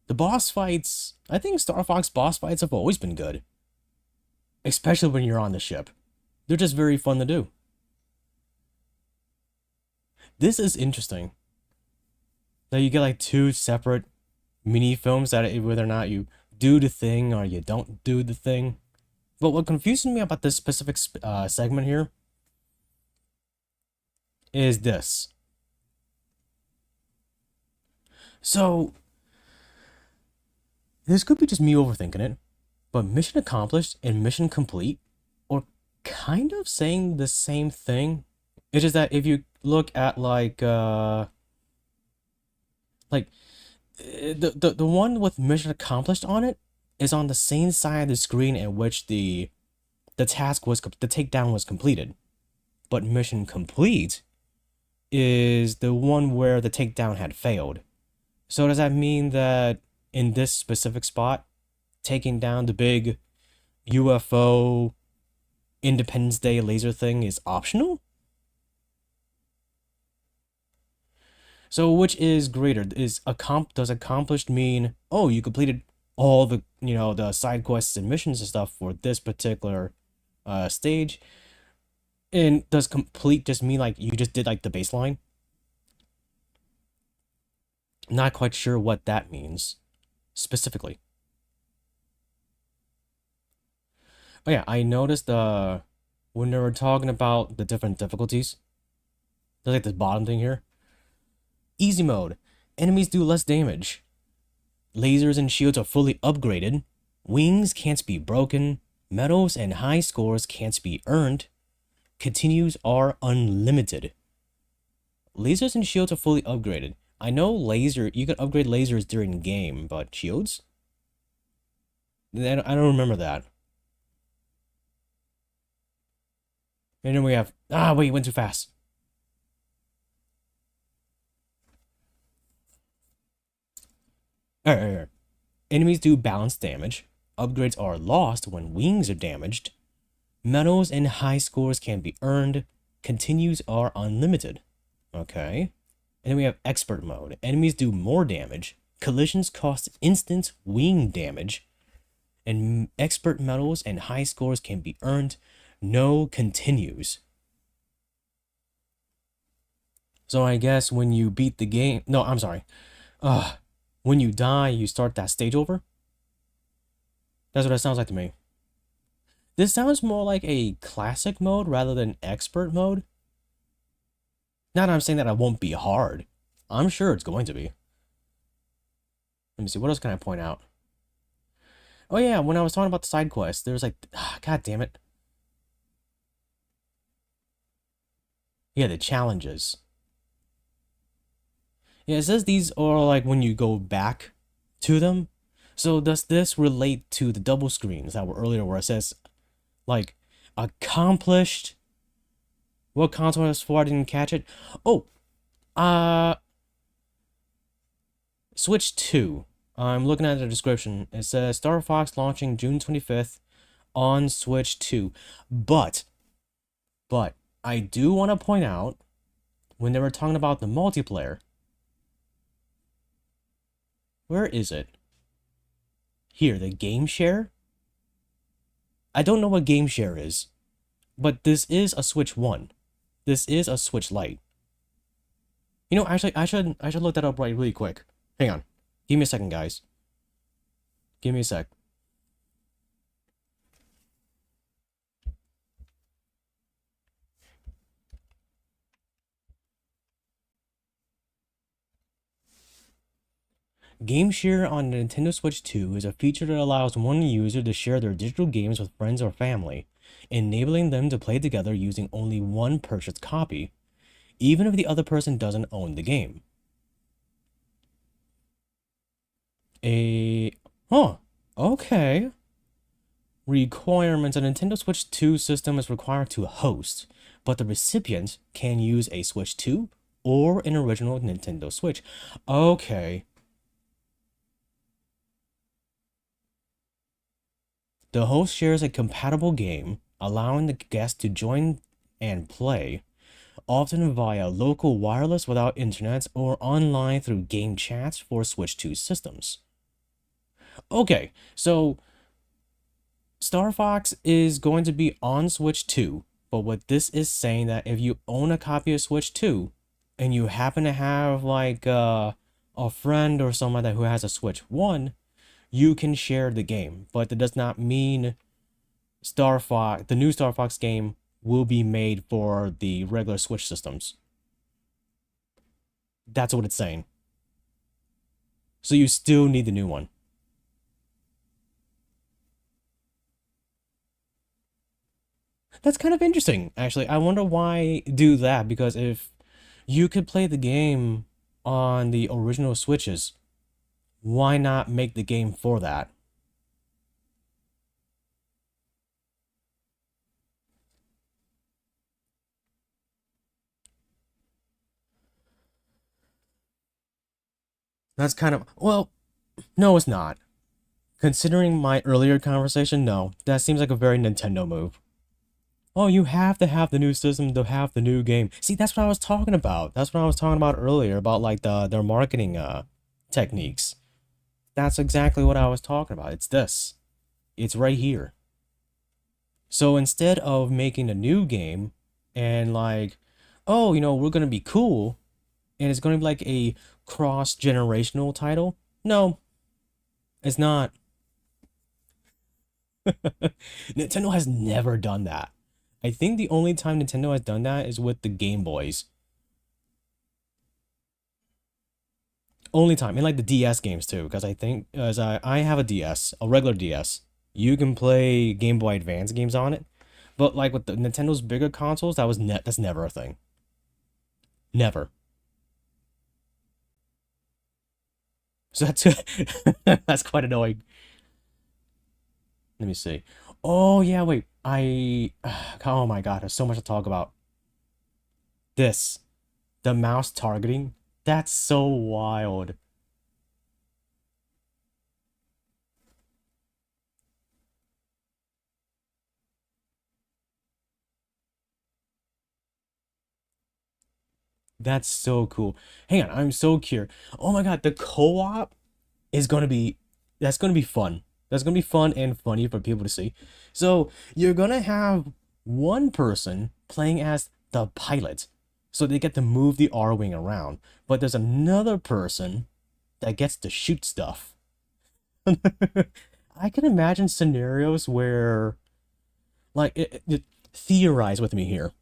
Speaker 1: The boss fights, I think Star Fox boss fights have always been good. Especially when you're on the ship. They're just very fun to do. This is interesting. That you get like two separate mini films that whether or not you do the thing or you don't do the thing. But what confuses me about this specific segment here is this. So, this could be just me overthinking it, but mission accomplished and mission complete are kind of saying the same thing. It's just that if you look at like the one with mission accomplished on it is on the same side of the screen at which the takedown was completed. But mission complete is the one where the takedown had failed. So does that mean that in this specific spot, taking down the big UFO Independence Day laser thing is optional? So which is greater? Does accomplished mean, oh, you completed all the you know, the side quests and missions and stuff for this particular stage. And does complete just mean like you just did like the baseline? Not quite sure what that means specifically. Oh yeah, I noticed when they were talking about the different difficulties, there's like this bottom thing here. Easy mode. Enemies do less damage. Lasers and shields are fully upgraded. Wings can't be broken. Medals and high scores can't be earned. Continues are unlimited. Lasers and shields are fully upgraded. I know you can upgrade lasers during game, but shields? I don't remember that. And then we have... Ah, wait, went too fast. Alright. Enemies do balanced damage. Upgrades are lost when wings are damaged. Medals and high scores can be earned. Continues are unlimited. Okay. And then we have expert mode. Enemies do more damage. Collisions cost instant wing damage. And expert medals and high scores can be earned. No continues. So I guess when you beat the game... No, I'm sorry. When you die, you start that stage over? That's what it sounds like to me. This sounds more like a classic mode rather than expert mode. Not that I'm saying that it won't be hard. I'm sure it's going to be. Let me see, what else can I point out? Oh yeah, when I was talking about the side quests, there was like... God damn it. Yeah, the challenges. Yeah, it says these are like when you go back to them. So does this relate to the double screens that were earlier where it says, like, accomplished? What console was for? I didn't catch it. Oh, Switch 2. I'm looking at the description. It says Star Fox launching June 25th on Switch 2. But I do want to point out when they were talking about the multiplayer. Where is it? Here, the game share. I don't know what game share is, but this is a Switch 1. This is a Switch Lite. You know, actually, I should look that up really quick. Hang on. Give me a second, guys. Give me a sec. Game Share on the Nintendo Switch 2 is a feature that allows one user to share their digital games with friends or family, enabling them to play together using only one purchased copy, even if the other person doesn't own the game. Okay. Requirements: a Nintendo Switch 2 system is required to host, but the recipient can use a Switch 2 or an original Nintendo Switch. Okay. The host shares a compatible game, allowing the guest to join and play, often via local wireless without internet or online through game chats for Switch 2 systems. Okay, so Star Fox is going to be on Switch 2, but what this is saying that if you own a copy of Switch 2 and you happen to have like a friend or someone who has a Switch 1, you can share the game, but that does not mean the new Star Fox game will be made for the regular Switch systems. That's what it's saying. So you still need the new one. That's kind of interesting, actually. I wonder why do that, because if you could play the game on the original Switches, why not make the game for that? That's kind of... Well, no, it's not. Considering my earlier conversation, no. That seems like a very Nintendo move. Oh, you have to have the new system to have the new game. See, that's what I was talking about. That's what I was talking about earlier, about like their marketing techniques. That's exactly what I was talking about. It's this. It's right here. So instead of making a new game and like, oh, you know, we're gonna be cool and it's gonna be like a cross-generational title. No, it's not. Nintendo has never done that. I think the only time Nintendo has done that is with the Game Boys. Only time, and like the DS games too, because I think as I have a DS, a regular DS. You can play Game Boy Advance games on it, but like with the Nintendo's bigger consoles, that's never a thing. Never. So that's that's quite annoying. Let me see. Oh yeah, wait. Oh my god, there's so much to talk about. The mouse targeting. That's so wild. That's so cool. Hang on, I'm so curious. Oh my god, the co-op is gonna be that's gonna be fun. That's gonna be fun and funny for people to see. So you're gonna have one person playing as the pilot, so they get to move the R-wing around. But there's another person that gets to shoot stuff. I can imagine scenarios where, like, theorize with me here.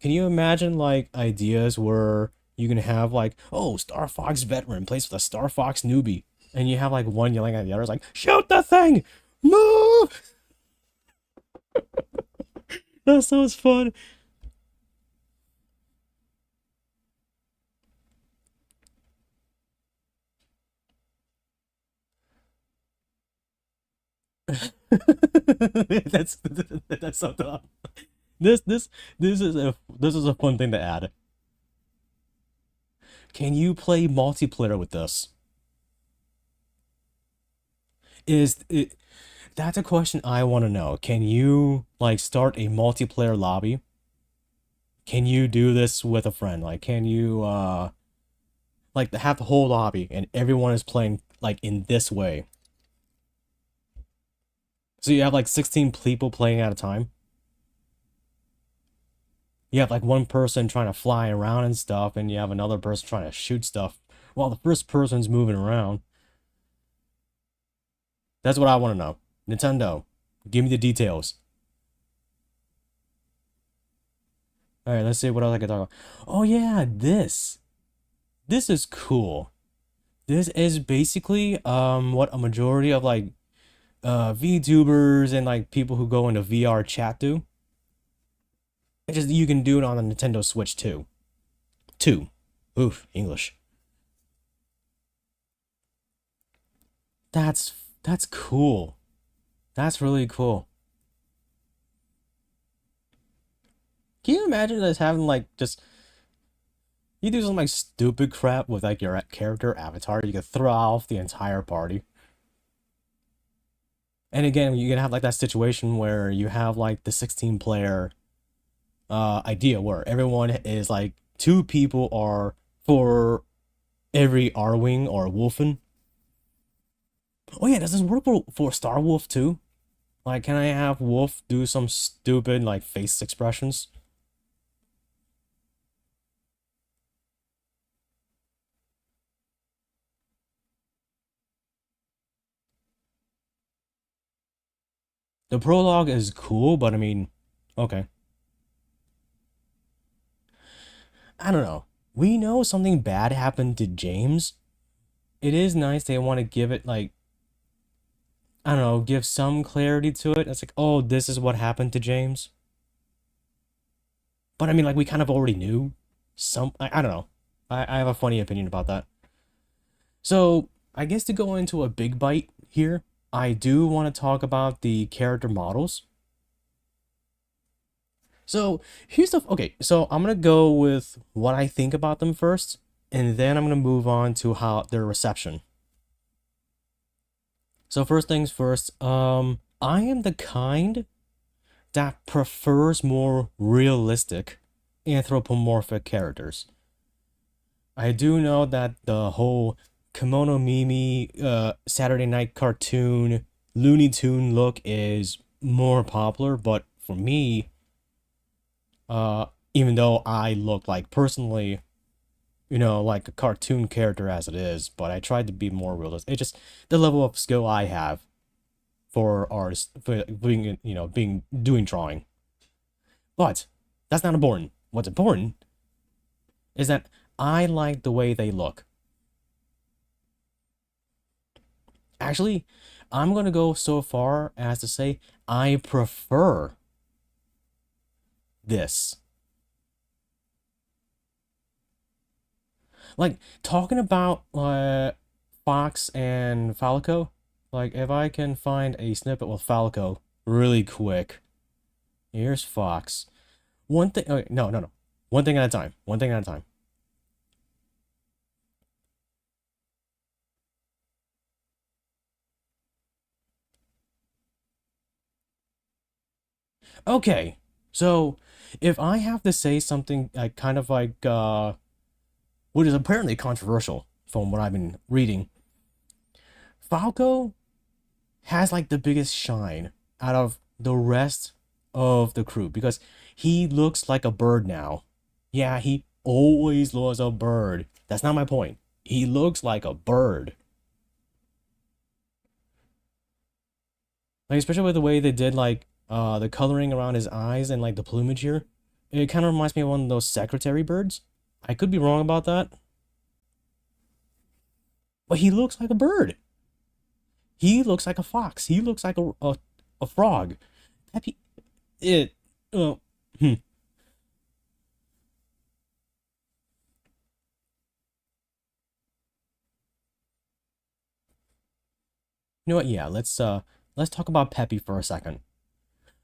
Speaker 1: Can you imagine like ideas where you can have like, oh, Star Fox veteran plays with a Star Fox newbie, and you have like one yelling at the other, like, shoot the thing, move. That sounds fun. That's so dumb. This is a fun thing to add. Can you play multiplayer with this? That's a question I want to know. Can you like start a multiplayer lobby? Can you do this with a friend? Like, can you like have the whole lobby and everyone is playing like in this way? So you have like 16 people playing at a time. You have like one person trying to fly around and stuff, and you have another person trying to shoot stuff while the first person's moving around. That's what I want to know. Nintendo, give me the details. Alright, let's see what else I can talk about. Oh yeah, this. This is cool. This is basically what a majority of like VTubers and like people who go into VR chat do. It's just you can do it on the Nintendo Switch too. Oof, English. That's cool. That's really cool. Can you imagine us having like just you do some like stupid crap with like your character avatar, you could throw off the entire party. And again, you can have like that situation where you have like the 16 player idea where everyone is like 2 people are for every R-wing or Wolfen. Oh yeah, does this work for Star Wolf too? Like, can I have Wolf do some stupid like face expressions? The prologue is cool, but I mean, okay. I don't know. We know something bad happened to James. It is nice they want to give it like, I don't know, give some clarity to it. It's like, oh, this is what happened to James. But I mean, like, we kind of already knew I don't know. I have a funny opinion about that. So, I guess to go into a big bite here, I do want to talk about the character models. So, okay, so I'm going to go with what I think about them first, and then I'm going to move on to how their reception. So first things first, I am the kind that prefers more realistic anthropomorphic characters. I do know that the whole Kimono Mimi, Saturday Night Cartoon, Looney Tune look is more popular, but for me, even though I look like personally, you know, like a cartoon character as it is, but I tried to be more realistic. It's just the level of skill I have for artists, for being, you know, doing drawing. But that's not important. What's important is that I like the way they look. Actually, I'm going to go so far as to say I prefer this. Like, talking about Fox and Falco, like, if I can find a snippet with Falco really quick. Here's Fox. One thing, okay, no. One thing at a time. One thing at a time. Okay, so if I have to say something kind of like, which is apparently controversial from what I've been reading, Falco has like the biggest shine out of the rest of the crew because he looks like a bird now. Yeah, he always was a bird. That's not my point. He looks like a bird. Like, especially with the way they did like the coloring around his eyes and like the plumage here. It kind of reminds me of one of those secretary birds. I could be wrong about that. But he looks like a bird. He looks like a fox. He looks like a frog. You know what? Yeah, let's talk about Peppy for a second.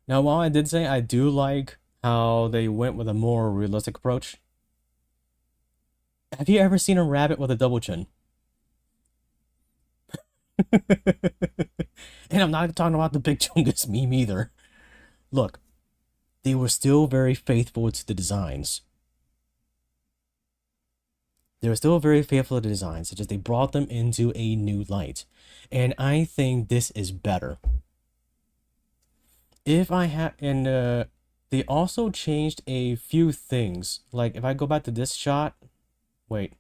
Speaker 1: Now, while I did say I do like how they went with a more realistic approach, have you ever seen a rabbit with a double chin? And I'm not talking about the Big Chungus meme either. Look, they were still very faithful to the designs. They were still very faithful to the designs, such as they brought them into a new light. And I think this is better. If I have, and they also changed a few things. Like if I go back to this shot, wait.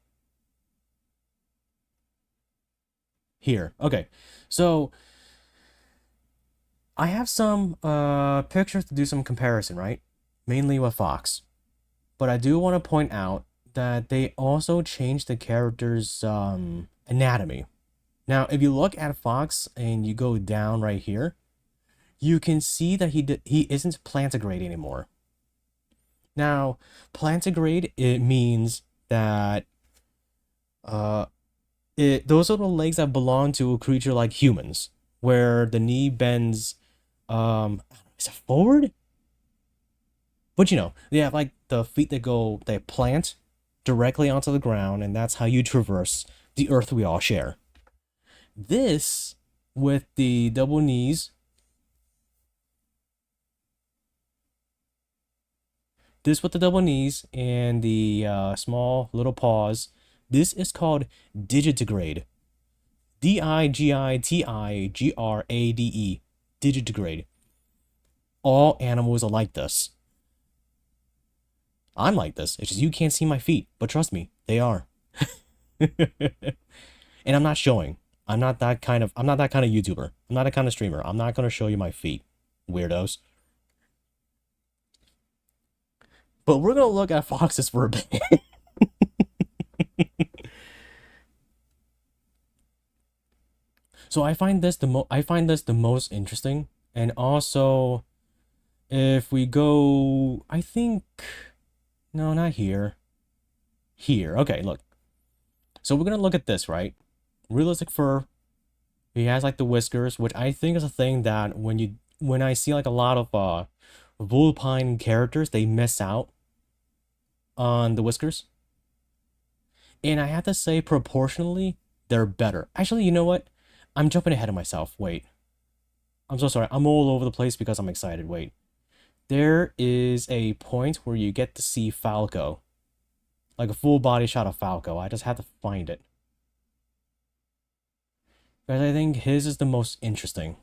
Speaker 1: Here, okay. So I have some pictures to do some comparison, right? Mainly with Fox. But I do want to point out that they also changed the character's anatomy. Now, if you look at Fox and you go down right here, you can see that he isn't plantigrade anymore. Now, plantigrade, it means that those are the legs that belong to a creature like humans, where the knee bends, is it forward? But you know, they have like the feet that they plant directly onto the ground, and that's how you traverse the earth we all share. This, with the double knees, and the small little paws, this is called digitigrade. D-I-G-I-T-I-G-R-A-D-E. Digitigrade. All animals are like this. I'm like this. It's just you can't see my feet, but trust me, they are. And I'm not showing. I'm not that kind of YouTuber. I'm not that kind of streamer. I'm not going to show you my feet, weirdos. But we're going to look at foxes for a bit. So I find this the most interesting. And also, if we go, I think, no, not here. Here, okay, look. So we're gonna look at this, right? Realistic fur. He has like the whiskers, which I think is a thing that when I see like a lot of Vulpine characters, they miss out on the whiskers. And I have to say, proportionally, they're better. Actually, you know what? I'm jumping ahead of myself. Wait. I'm so sorry. I'm all over the place because I'm excited. Wait. There is a point where you get to see Falco. Like a full body shot of Falco. I just have to find it. Because I think his is the most interesting.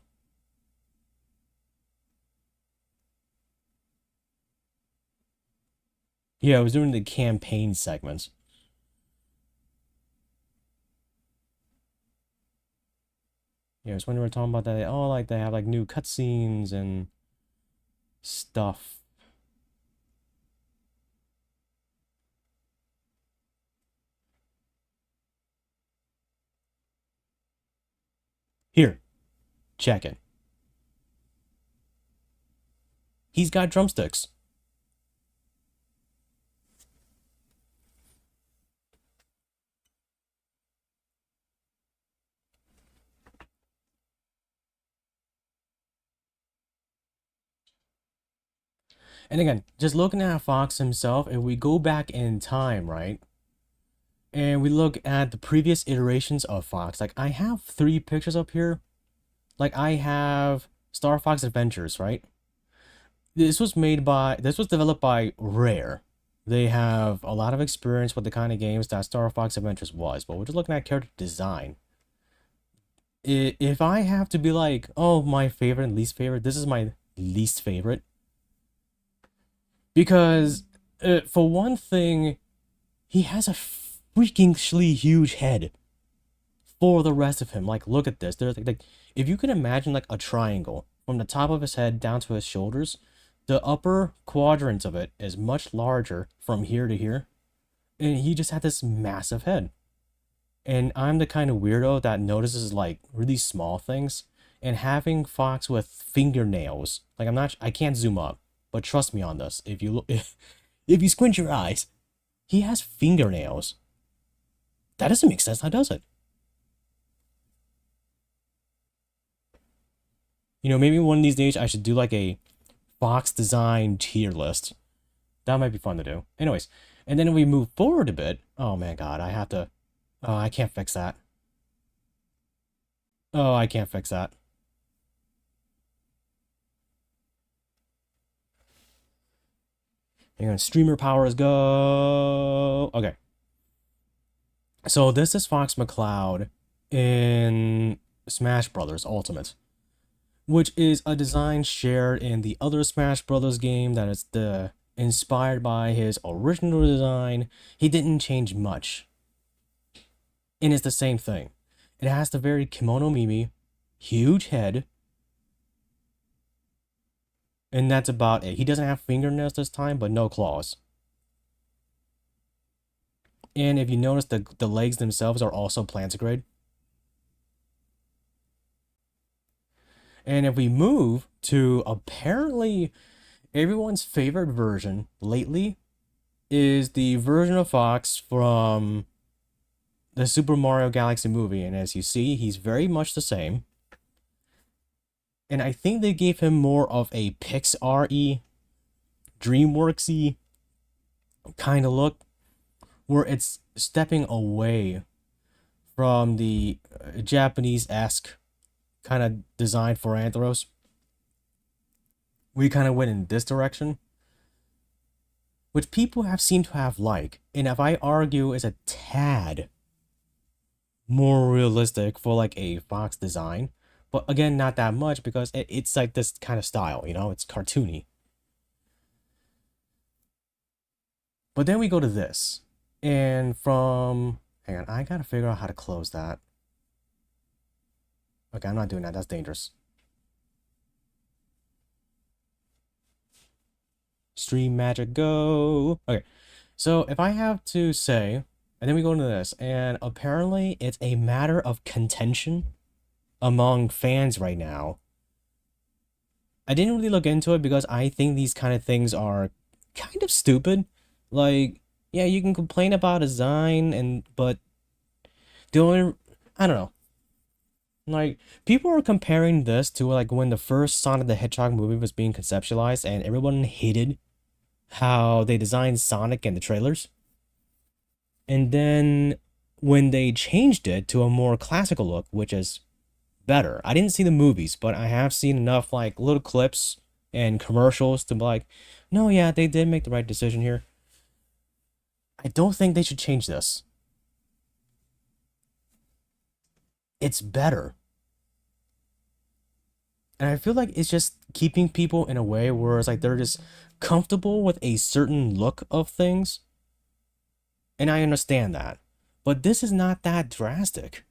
Speaker 1: Yeah, I was doing the campaign segments. Yeah, I was when we were talking about that. Oh, like they have like new cutscenes and stuff. Here, check it. He's got drumsticks. And again, just looking at Fox himself, if we go back in time, right? And we look at the previous iterations of Fox, like I have 3 pictures up here. Like I have Star Fox Adventures, right? This was developed by Rare. They have a lot of experience with the kind of games that Star Fox Adventures was, but we're just looking at character design. If I have to be like, oh, my favorite and least favorite, this is my least favorite. Because, for one thing, he has a freakishly huge head for the rest of him. Like, look at this. There's like if you can imagine like a triangle from the top of his head down to his shoulders, the upper quadrant of it is much larger from here to here. And he just had this massive head. And I'm the kind of weirdo that notices like really small things. And having Fox with fingernails, like I can't zoom up, but trust me on this. If you look, if you squint your eyes, he has fingernails. That doesn't make sense. How does it? You know, maybe one of these days I should do like a Fox design tier list. That might be fun to do. Anyways, and then we move forward a bit. Oh man, God, I have to. Oh, I can't fix that. Oh, I can't fix that. Hang on, streamer powers go. Okay. So this is Fox McCloud in Smash Brothers Ultimate, which is a design shared in the other Smash Brothers game that is inspired by his original design. He didn't change much. And it's the same thing. It has the very Kimono Mimi, huge head. And that's about it. He doesn't have fingernails this time, but no claws. And if you notice, the legs themselves are also plantigrade. And if we move to apparently everyone's favorite version lately is the version of Fox from the Super Mario Galaxy movie. And as you see, he's very much the same. And I think they gave him more of a Pixar-y, DreamWorks-y kind of look, where it's stepping away from the Japanese-esque kind of design for Andros. We kind of went in this direction, which people have seemed to have liked, and if I argue is a tad more realistic for like a Fox design, but again, not that much because it's like this kind of style, you know, it's cartoony. But then we go to this, and from, hang on, I gotta figure out how to close that. Okay, I'm not doing that, that's dangerous. Stream magic go. Okay, so if I have to say, and then we go into this, and apparently it's a matter of contention among fans right now. I didn't really look into it because I think these kind of things are kind of stupid. Like, yeah, you can complain about design, but the only, I don't know. Like, people are comparing this to like when the first Sonic the Hedgehog movie was being conceptualized and everyone hated how they designed Sonic in the trailers. And then when they changed it to a more classical look, which is better. I didn't see the movies, but I have seen enough like little clips and commercials to be like, no, yeah, they did make the right decision here. I don't think they should change this. it's better. And I feel like it's just keeping people in a way where it's like they're just comfortable with a certain look of things. And I understand that. But this is not that drastic.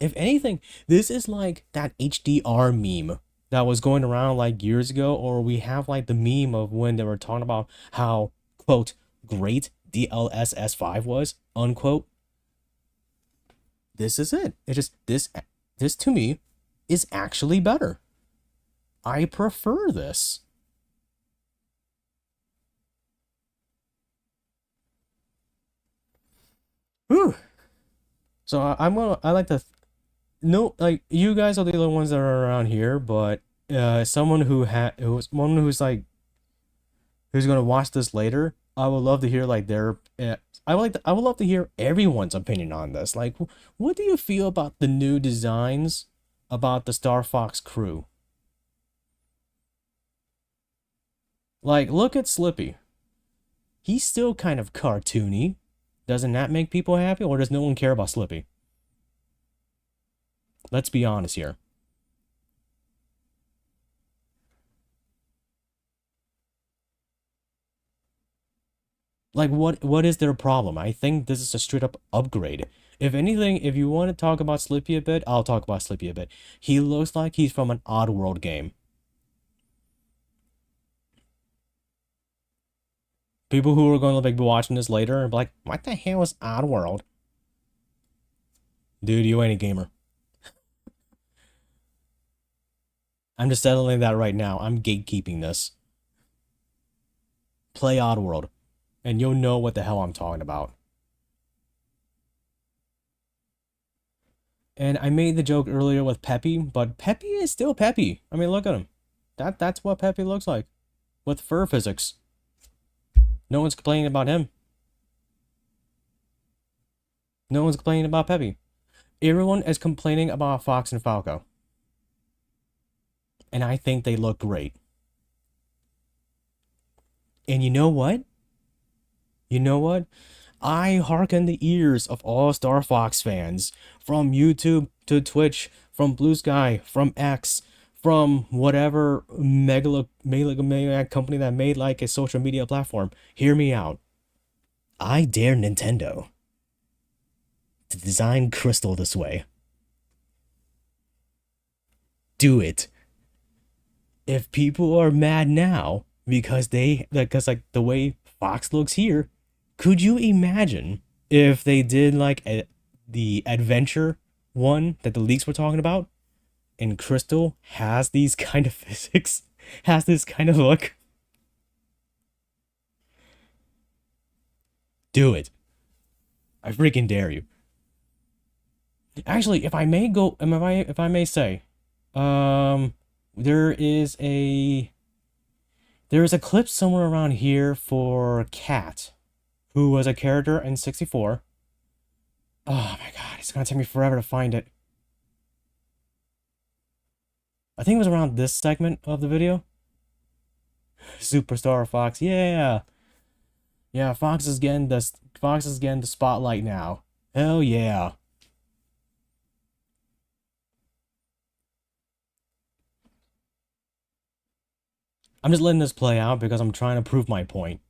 Speaker 1: If anything, this is like that HDR meme that was going around like years ago, or we have like the meme of when they were talking about how, quote, great DLSS 5 was, unquote. This is it. It's just this to me is actually better. I prefer this. Whew. So I like to no, like, you guys are the only ones that are around here, but someone who's gonna watch this later, I would love to hear like their I would love to hear everyone's opinion on this. Like, what do you feel about the new designs about the Star Fox crew? Like, look at Slippy. He's still kind of cartoony. Doesn't that make people happy, or does no one care about Slippy? Let's be honest here. Like, what is their problem? I think this is a straight up upgrade. If anything, if you want to talk about Slippy a bit, I'll talk about Slippy a bit. He looks like he's from an Oddworld game. People who are going to be watching this later and be like, what the hell is Oddworld? Dude, you ain't a gamer. I'm just settling that right now. I'm gatekeeping this. Play Oddworld, and you'll know what the hell I'm talking about. And I made the joke earlier with Peppy, but Peppy is still Peppy. I mean, look at him. That's what Peppy looks like. With fur physics. No one's complaining about him. No one's complaining about Peppy. Everyone is complaining about Fox and Falco. And I think they look great. And you know what? You know what? I hearken the ears of all Star Fox fans, from YouTube to Twitch, from Blue Sky, from X, from whatever megalomaniac company that made like a social media platform. Hear me out. I dare Nintendo to design Crystal this way. Do it. If people are mad now because like the way Fox looks here, could you imagine if they did like the adventure one that the leaks were talking about, and Crystal has these kind of physics, has this kind of look? Do it. I freaking dare you. Actually, if I may say, there is a clip somewhere around here for Cat, who was a character in 64. Oh my god, it's gonna take me forever to find it. I think it was around this segment of the video. Superstar Fox, yeah. Yeah, Fox is getting the spotlight now. Hell yeah. I'm just letting this play out because I'm trying to prove my point.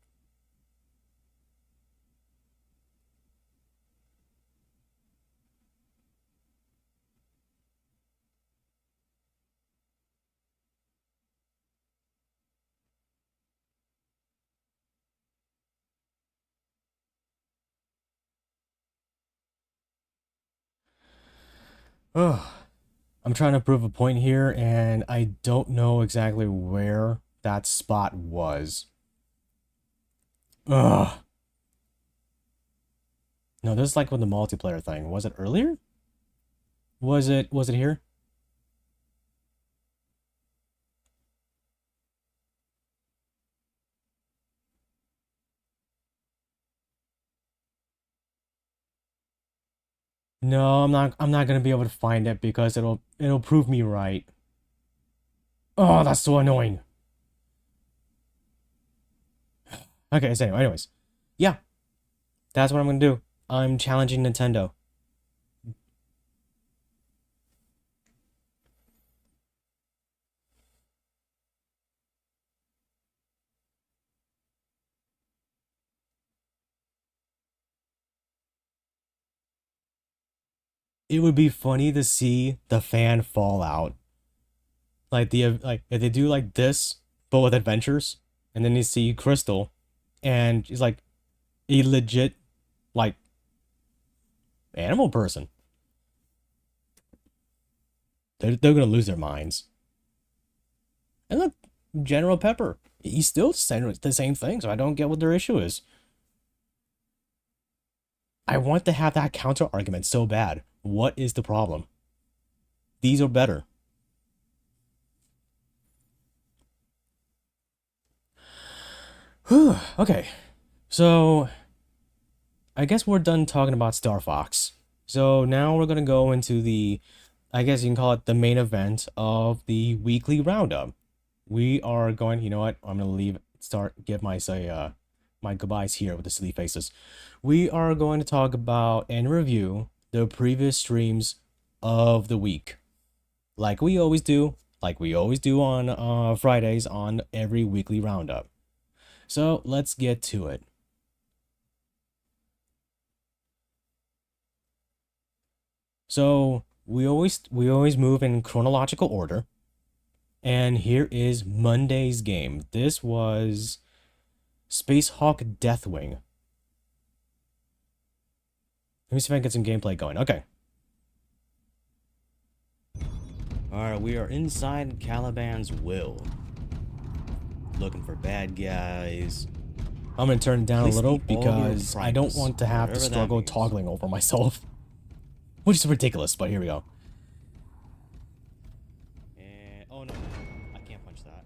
Speaker 1: Oh, I'm trying to prove a point here, and I don't know exactly where that spot was. Ugh. No, this is like with the multiplayer thing. Was it earlier? Was it here? No, I'm not gonna be able to find it because it'll prove me right. Oh, that's so annoying. Okay, so anyways. Yeah. That's what I'm gonna do. I'm challenging Nintendo. it would be funny to see the fan fallout. Like if they do like this, but with adventures, and then you see Crystal, and she's like a legit like animal person. They're gonna lose their minds. And look, General Pepper, he's still saying the same thing, so I don't get what their issue is. I want to have that counter argument so bad. What is the problem? These are better. Whew, okay, so I guess we're done talking about Star Fox. So now we're gonna go into the, I guess you can call it the main event of the weekly roundup. We are going, you know what? I'm gonna give my my goodbyes here with the silly faces. We are going to talk about and review the previous streams of the week, like we always do on Fridays on every weekly roundup. So let's get to it. So we always move in chronological order, and here is Monday's game. This was Space Hawk Deathwing. Let me see if I can get some gameplay going. Okay. Alright, we are inside Caliban's will. Looking for bad guys. I'm gonna turn it down a little because I don't want to have to struggle toggling over myself. Which is ridiculous, but here we go. And, oh no, I can't punch that.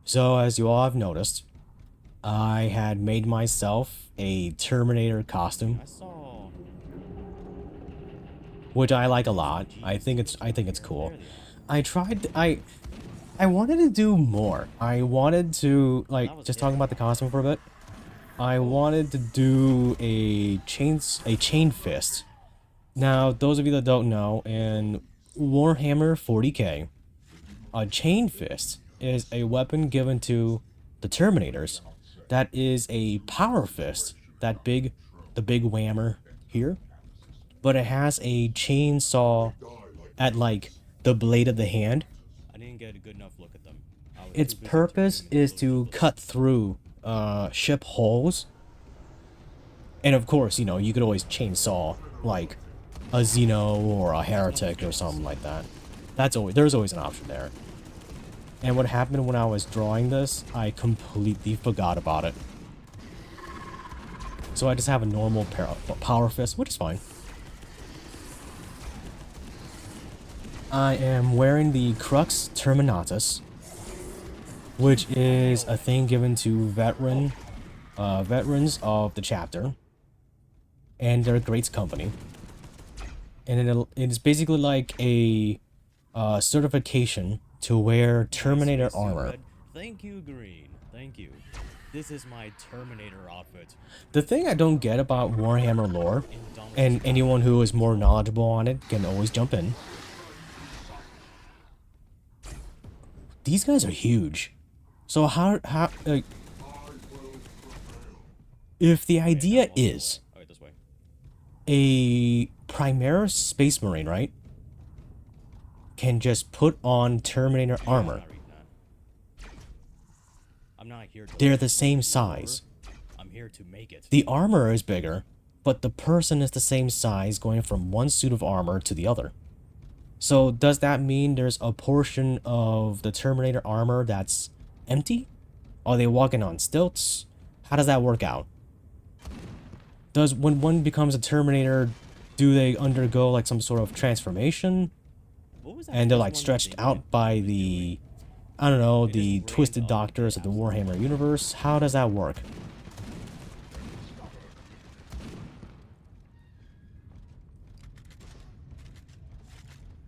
Speaker 1: So, as you all have noticed, I had made myself a Terminator costume, which I like a lot. I think it's cool. I wanted to do more. I wanted to, like, just talking about the costume for a bit. I wanted to do a chain fist. Now, those of you that don't know, in Warhammer 40k, a chain fist is a weapon given to the Terminators that is a power fist, the big whammer here, but it has a chainsaw at like the blade of the hand. I didn't get a good enough look at them. Its purpose is to cut through ship hulls, and of course, you know, you could always chainsaw like a Xeno or a Heretic or something like that. There's always an option there. And what happened when I was drawing this, I completely forgot about it. So I just have a normal power fist, which is fine. I am wearing the Crux Terminatus, which is a thing given to veterans of the chapter and their great company. And it is basically like a certification to wear Terminator armor. Thank you, Green. Thank you. This is my Terminator outfit. The thing I don't get about Warhammer lore, and anyone who is more knowledgeable on it can always jump in. These guys are huge. So how like, if the idea is a Primaris Space Marine, right, can just put on Terminator armor, they're the same size. The armor is bigger, but the person is the same size going from one suit of armor to the other. So does that mean there's a portion of the Terminator armor that's empty? Are they walking on stilts? How does that work out? When one becomes a Terminator, do they undergo like some sort of transformation? And they're like stretched out by the, I don't know, the twisted doctors of the Warhammer universe? How does that work?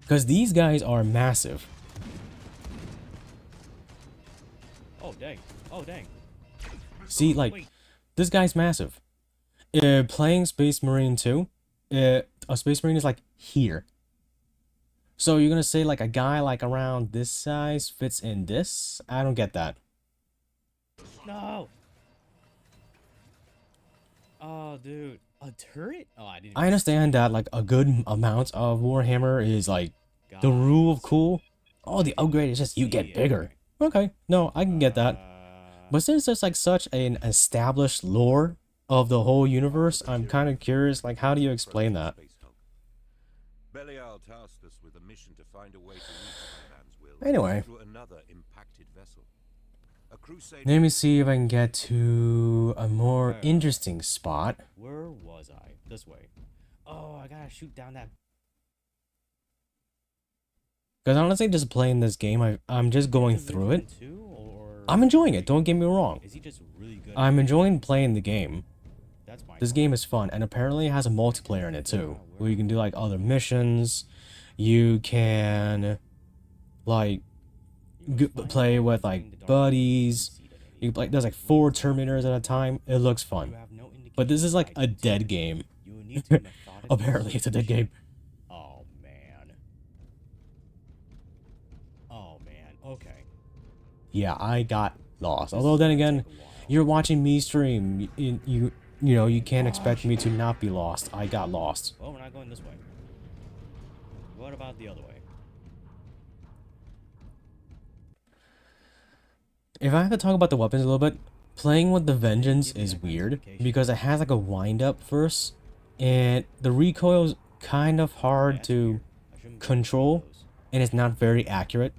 Speaker 1: Because these guys are massive. Oh, dang. Oh, dang. See, like, this guy's massive. Playing Space Marine 2, a Space Marine is like here. So you're gonna say like a guy like around this size fits in this? I don't get that. No! Oh, dude, a turret? Oh, I didn't. I understand that like a good amount of Warhammer is like the rule of cool. Oh, the upgrade is just you get bigger. Okay, no, I can get that. But since there's like such an established lore of the whole universe, I'm kind of curious, like, how do you explain that?
Speaker 13: Belial tasked us with a mission to find a way to reach man's will
Speaker 1: Anyway,
Speaker 13: through another impacted vessel. A crusade.
Speaker 1: let me see if I can get to a more interesting spot. Where was I? This way. Oh, I gotta shoot down that. Because honestly, just playing this game, I'm just going through it. I'm enjoying it, don't get me wrong. I'm enjoying playing the game. This game is fun, and apparently it has a multiplayer in it too, where you can do like other missions. You can like play with like buddies. You play, there's like 4 Terminators at a time. It looks fun. But this is like a dead game. Apparently it's a dead game. Oh man. Oh man. Okay. Yeah, I got lost. Although then again, you're watching me stream. You know, you can't expect me to not be lost. I got lost. Well, we're not going this way. What about the other way? If I have to talk about the weapons a little bit, playing with the Vengeance is weird because it has like a wind up first, and the recoil is kind of hard to control, and it's not very accurate.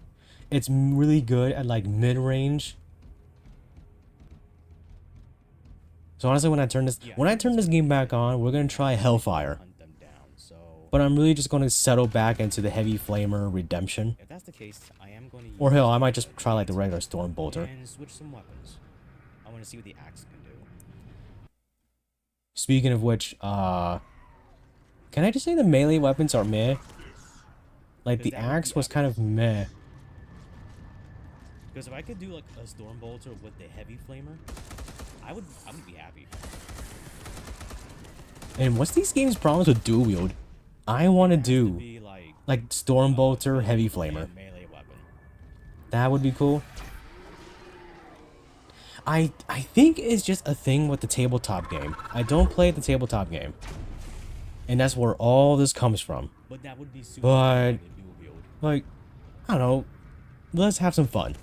Speaker 1: It's really good at like mid-range. So honestly, when I turn this game back on, we're gonna try Hellfire. But I'm really just gonna settle back into the Heavy Flamer Redemption. If that's the case, I am going to. Or hell, I might just try like the regular Storm Bolter. And switch some weapons. I want to see what the axe can do. Speaking of which, can I just say the melee weapons are meh? Like the axe was kind of meh. Because if I could do like a Storm Bolter with the Heavy Flamer, I would be happy. And what's these games' problems with dual wield? I want to do like Storm Bolter, Heavy Flamer. That would be cool. I think it's just a thing with the tabletop game. I don't play the tabletop game, and that's where all this comes from. But that would be super. But like, I don't know. Let's have some fun.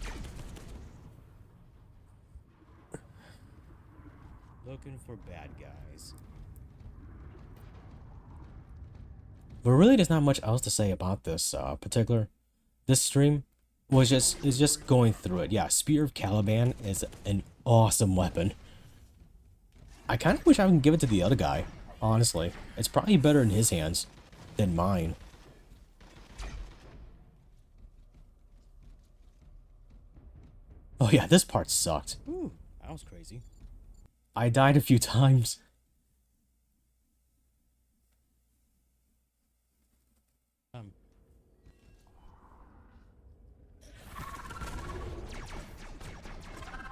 Speaker 1: Looking for bad guys. But really, there's not much else to say about this this stream. Is just going through it. Yeah, Spear of Caliban is an awesome weapon. I kind of wish I could give it to the other guy. Honestly, it's probably better in his hands than mine. Oh yeah, this part sucked. Ooh, that was crazy. I died a few times.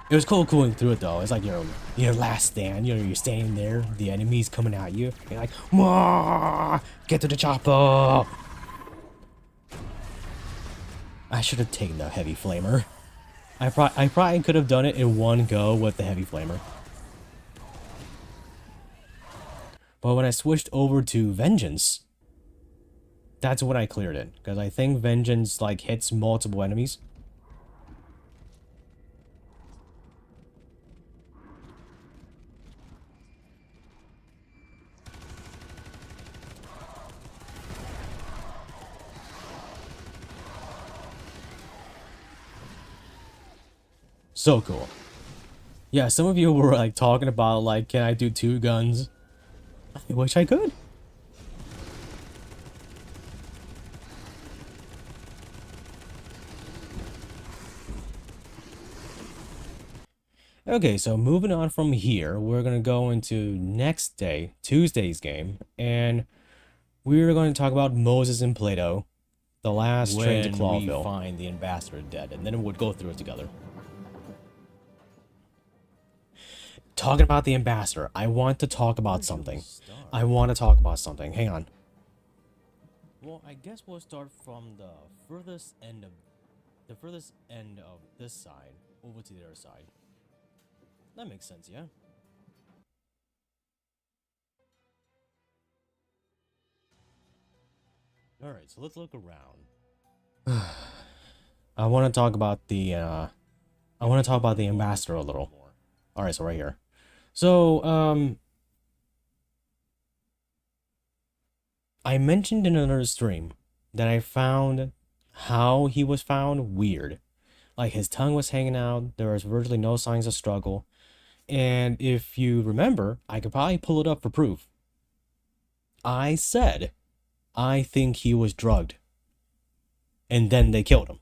Speaker 1: It was cool going through it though. It's like your last stand. You know, you're standing there, the enemy's coming at you. You're like, "Wah! Get to the chopper!" I should have taken the Heavy Flamer. I probably could have done it in one go with the Heavy Flamer. But when I switched over to Vengeance, that's when I cleared it. Because I think Vengeance like hits multiple enemies. So cool. Yeah, some of you were like talking about like, can I do 2 guns? I wish I could. Okay, so moving on from here, we're gonna go into next day, Tuesday's game, and we're going to talk about Moses and Plato, the last train to Clawville. When we find the ambassador dead, and then we'll go through it together. Talking about the ambassador, I want to talk about something. Hang on. Well, I guess we'll start from the furthest end of this side over to the other side. That makes sense, yeah? Alright, so let's look around. I want to talk about the ambassador a little. Alright, so right here. So, I mentioned in another stream that I found how he was found weird. Like, his tongue was hanging out, there was virtually no signs of struggle. And if you remember, I could probably pull it up for proof. I said, I think he was drugged. And then they killed him.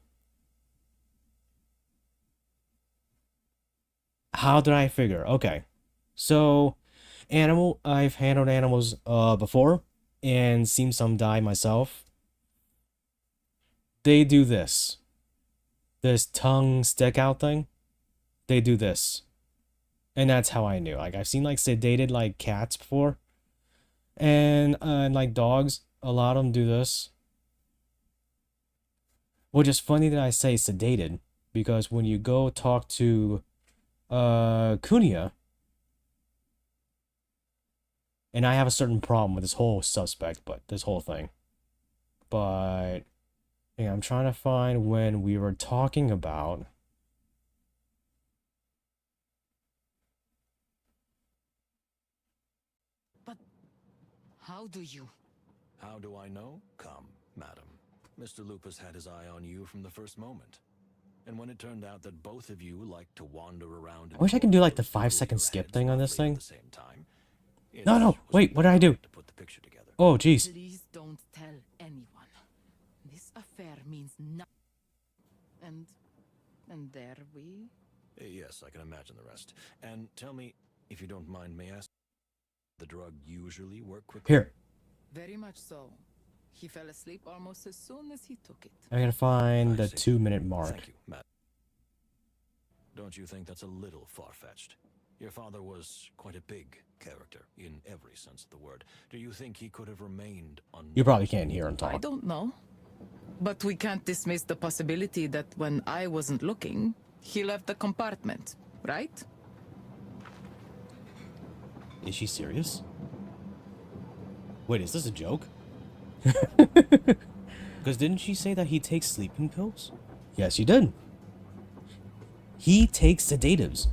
Speaker 1: How did I figure? Okay. So, I've handled animals before and seen some die myself. They do this. This tongue stick out thing. They do this. And that's how I knew. Like, I've seen like sedated like cats before. And like dogs, a lot of them do this. Which is funny that I say sedated, because when you go talk to Kunia, and I have a certain problem with this whole suspect, but this whole thing. But yeah, I'm trying to find when we were talking about
Speaker 14: How do you?
Speaker 15: How do I know? Come, madam. Mr. Lupus had his eye on you from the first moment. And when it turned out that both of you liked to wander around...
Speaker 1: I wish I could do like the 5-second skip thing on this thing. No, wait, what did I do? Oh, jeez.
Speaker 14: Please don't tell anyone. This affair means nothing. And there we...
Speaker 15: Yes, I can imagine the rest. And tell me, if you don't mind, may I ask, the drug usually work quickly?
Speaker 1: Here.
Speaker 14: Very much so. He fell asleep almost as soon as he took it.
Speaker 1: I gotta find the 2-minute mark.
Speaker 15: Thank you, Matt. Don't you think that's a little far-fetched? Your father was quite a big character, in every sense of the word. Do you think he could have remained unnoticed?
Speaker 1: You probably can't hear him talk.
Speaker 14: I don't know. But we can't dismiss the possibility that when I wasn't looking, he left the compartment, right?
Speaker 1: Is she serious? Wait, is this a joke? Because didn't she say that he takes sleeping pills? Yes, she did. He takes sedatives.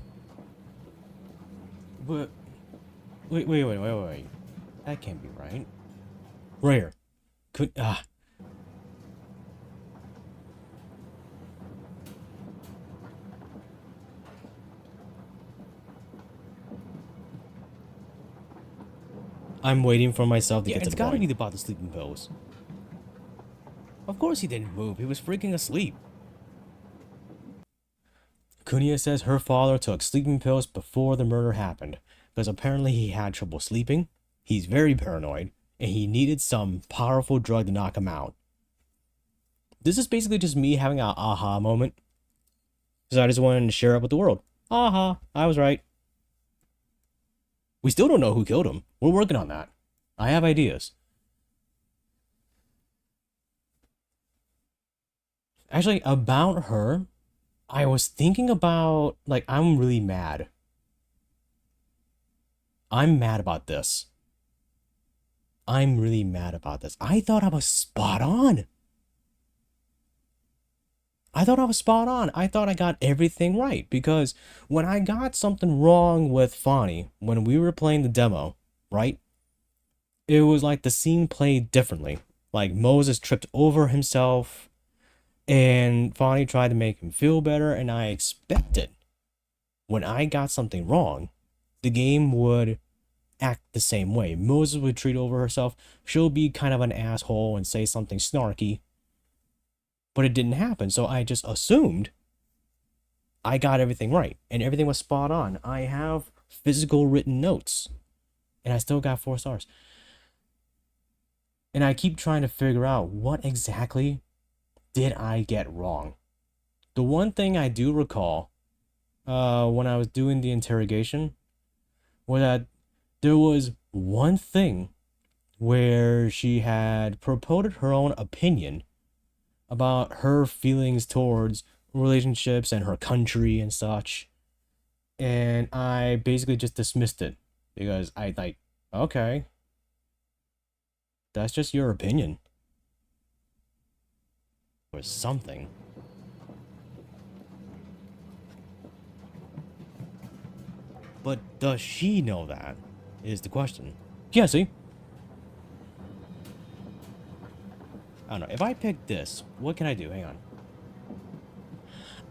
Speaker 1: But wait. That can't be right. Right here. I'm waiting for myself to get to the point. It's gotta be about the sleeping pills. Of course he didn't move. He was freaking asleep. Kunia says her father took sleeping pills before the murder happened, because apparently he had trouble sleeping, he's very paranoid, and he needed some powerful drug to knock him out. This is basically just me having an aha moment, because I just wanted to share it with the world. Aha, I was right. We still don't know who killed him. We're working on that. I have ideas. Actually, about her, I was thinking about, like, I'm really mad. I'm mad about this. I'm really mad about this. I thought I was spot on. I thought I got everything right, because when I got something wrong with Fonny, when we were playing the demo, right? It was like the scene played differently. Like Moses tripped over himself and Fonny tried to make him feel better, and I expected when I got something wrong, the game would act the same way. Moses would treat over herself, she'll be kind of an asshole and say something snarky. But it didn't happen, so I just assumed I got everything right, and everything was spot on. I have physical written notes, and I still got 4 stars. And I keep trying to figure out what exactly did I get wrong. The one thing I do recall when I was doing the interrogation was that there was one thing where she had propounded her own opinion about her feelings towards relationships and her country and such. And I basically just dismissed it because I like, okay, that's just your opinion. or something. But does she know that? Is the question. Yeah, see? I don't know. If I pick this, what can I do? Hang on.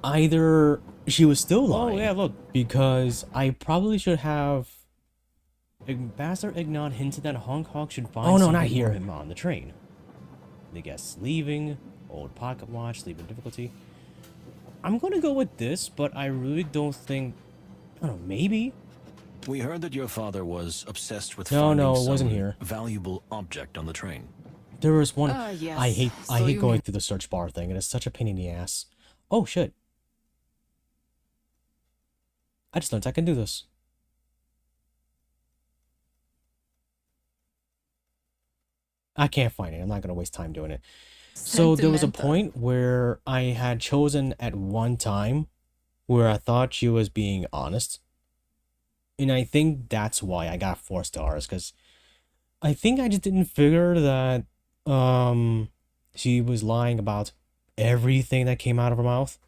Speaker 1: Either she was still lying. Oh, yeah, look. Because I probably should have... Ambassador Ignan hinted that Hong Kong should find something for him on the train. The guests leaving, old pocket watch, sleeping difficulty. I'm going to go with this, but I really don't think... I don't know, maybe?
Speaker 15: We heard that your father was obsessed with
Speaker 1: No,
Speaker 15: finding
Speaker 1: no, it
Speaker 15: some
Speaker 1: wasn't here.
Speaker 15: valuable object on the train.
Speaker 1: There was one...
Speaker 14: yes.
Speaker 1: I hate
Speaker 14: So you
Speaker 1: going
Speaker 14: mean-
Speaker 1: through the search bar thing. It is such a pain in the ass. Oh, shit. I just learned I can do this. I can't find it. I'm not going to waste time doing it. So there was a point where I had chosen at one time where I thought she was being honest. And I think that's why I got 4 stars, because I think I just didn't figure that she was lying about everything that came out of her mouth.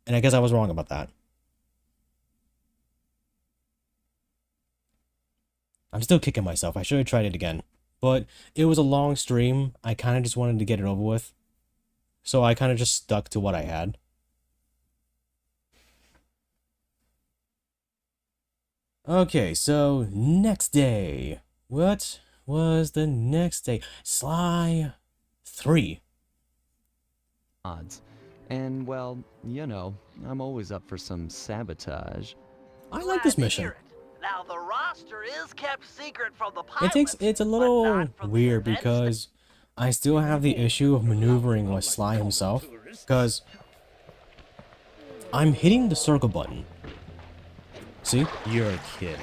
Speaker 1: And I guess I was wrong about that. I'm still kicking myself. I should have tried it again. But it was a long stream. I kind of just wanted to get it over with. So I kind of just stuck to what I had. Okay, so next day. What was the next day? Sly 3.
Speaker 16: Odds. And, well, you know, I'm always up for some sabotage.
Speaker 1: I like this mission.
Speaker 17: Now the roster is kept secret from the pilots.
Speaker 1: It's a little weird because I still have the issue of maneuvering with Sly himself, because I'm hitting the circle button. See? You're kidding.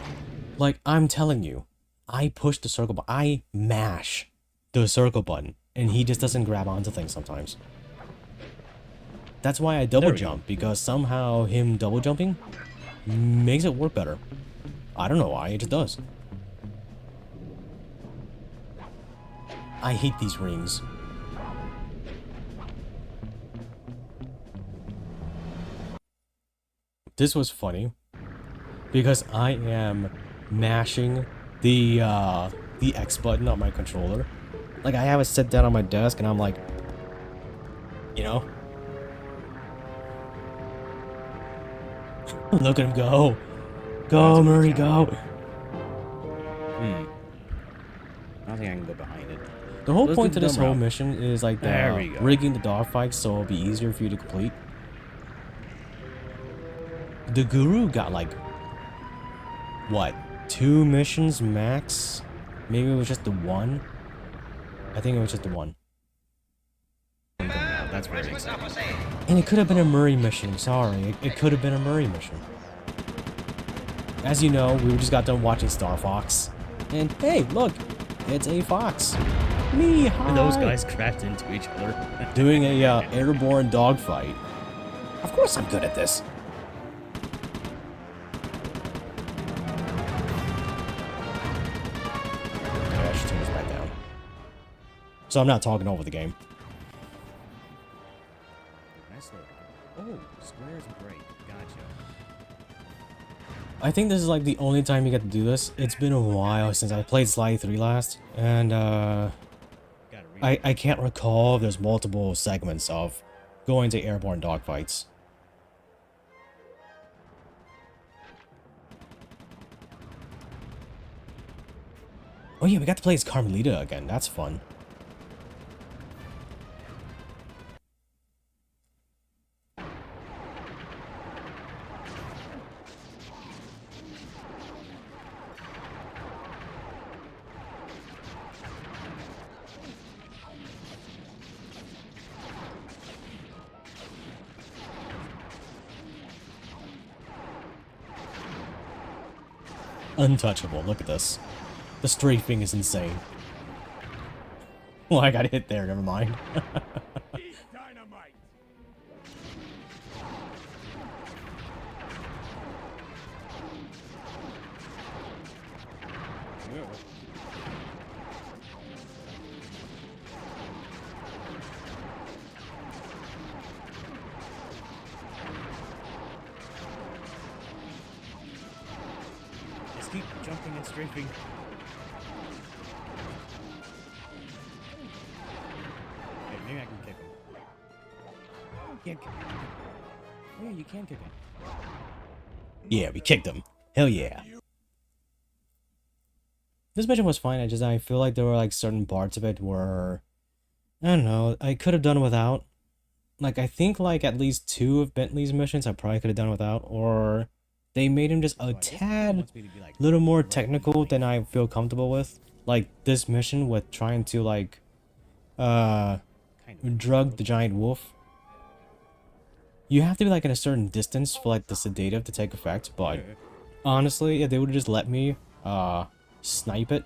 Speaker 1: Like, I'm telling you, I push the circle button. I mash the circle button, and he just doesn't grab onto things sometimes. That's why I double jump, because somehow him double jumping makes it work better. I don't know why, it just does. I hate these rings. This was funny because I am mashing the X button on my controller. Like, I have it set down on my desk and I'm like, you know? Look at him go. Go, Murray, go! I don't think I can go behind it. The whole point to this whole mission is like rigging the dogfights so it'll be easier for you to complete. The Guru got like, what, 2 missions max? Maybe it was just the 1? I think it was just the 1. That's very exciting. And it could have been a Murray mission, sorry. It could have been a Murray mission. As you know, we just got done watching Star Fox. And hey, look, it's a fox. Me, hi.
Speaker 18: And those guys crashed into each other.
Speaker 1: Doing a airborne dogfight. Of course I'm good at this. Okay, I should turn this back down. So I'm not talking over the game.
Speaker 18: Nice little. Oh, squares break. Gotcha.
Speaker 1: I think this is like the only time you get to do this. It's been a while since I played Sly 3 last, and I can't recall if there's multiple segments of going to airborne dogfights. Oh yeah, we got to play as Carmelita again. That's fun. Untouchable. Look at this. The strafing is insane. Well, I got hit there. Never mind.
Speaker 18: jumping and strafing. Okay, maybe I can kick him. Can't kick him. Oh, yeah, you can kick him.
Speaker 1: Yeah, we kicked him. Hell yeah. This mission was fine. I feel like there were like certain parts of it where I don't know, I could have done without. Like I think like at least 2 of Bentley's missions I probably could have done without, or they made him just a tad little more technical than I feel comfortable with. Like this mission with trying to like drug the giant wolf. You have to be like in a certain distance for like the sedative to take effect, but honestly, if they would have just let me snipe it,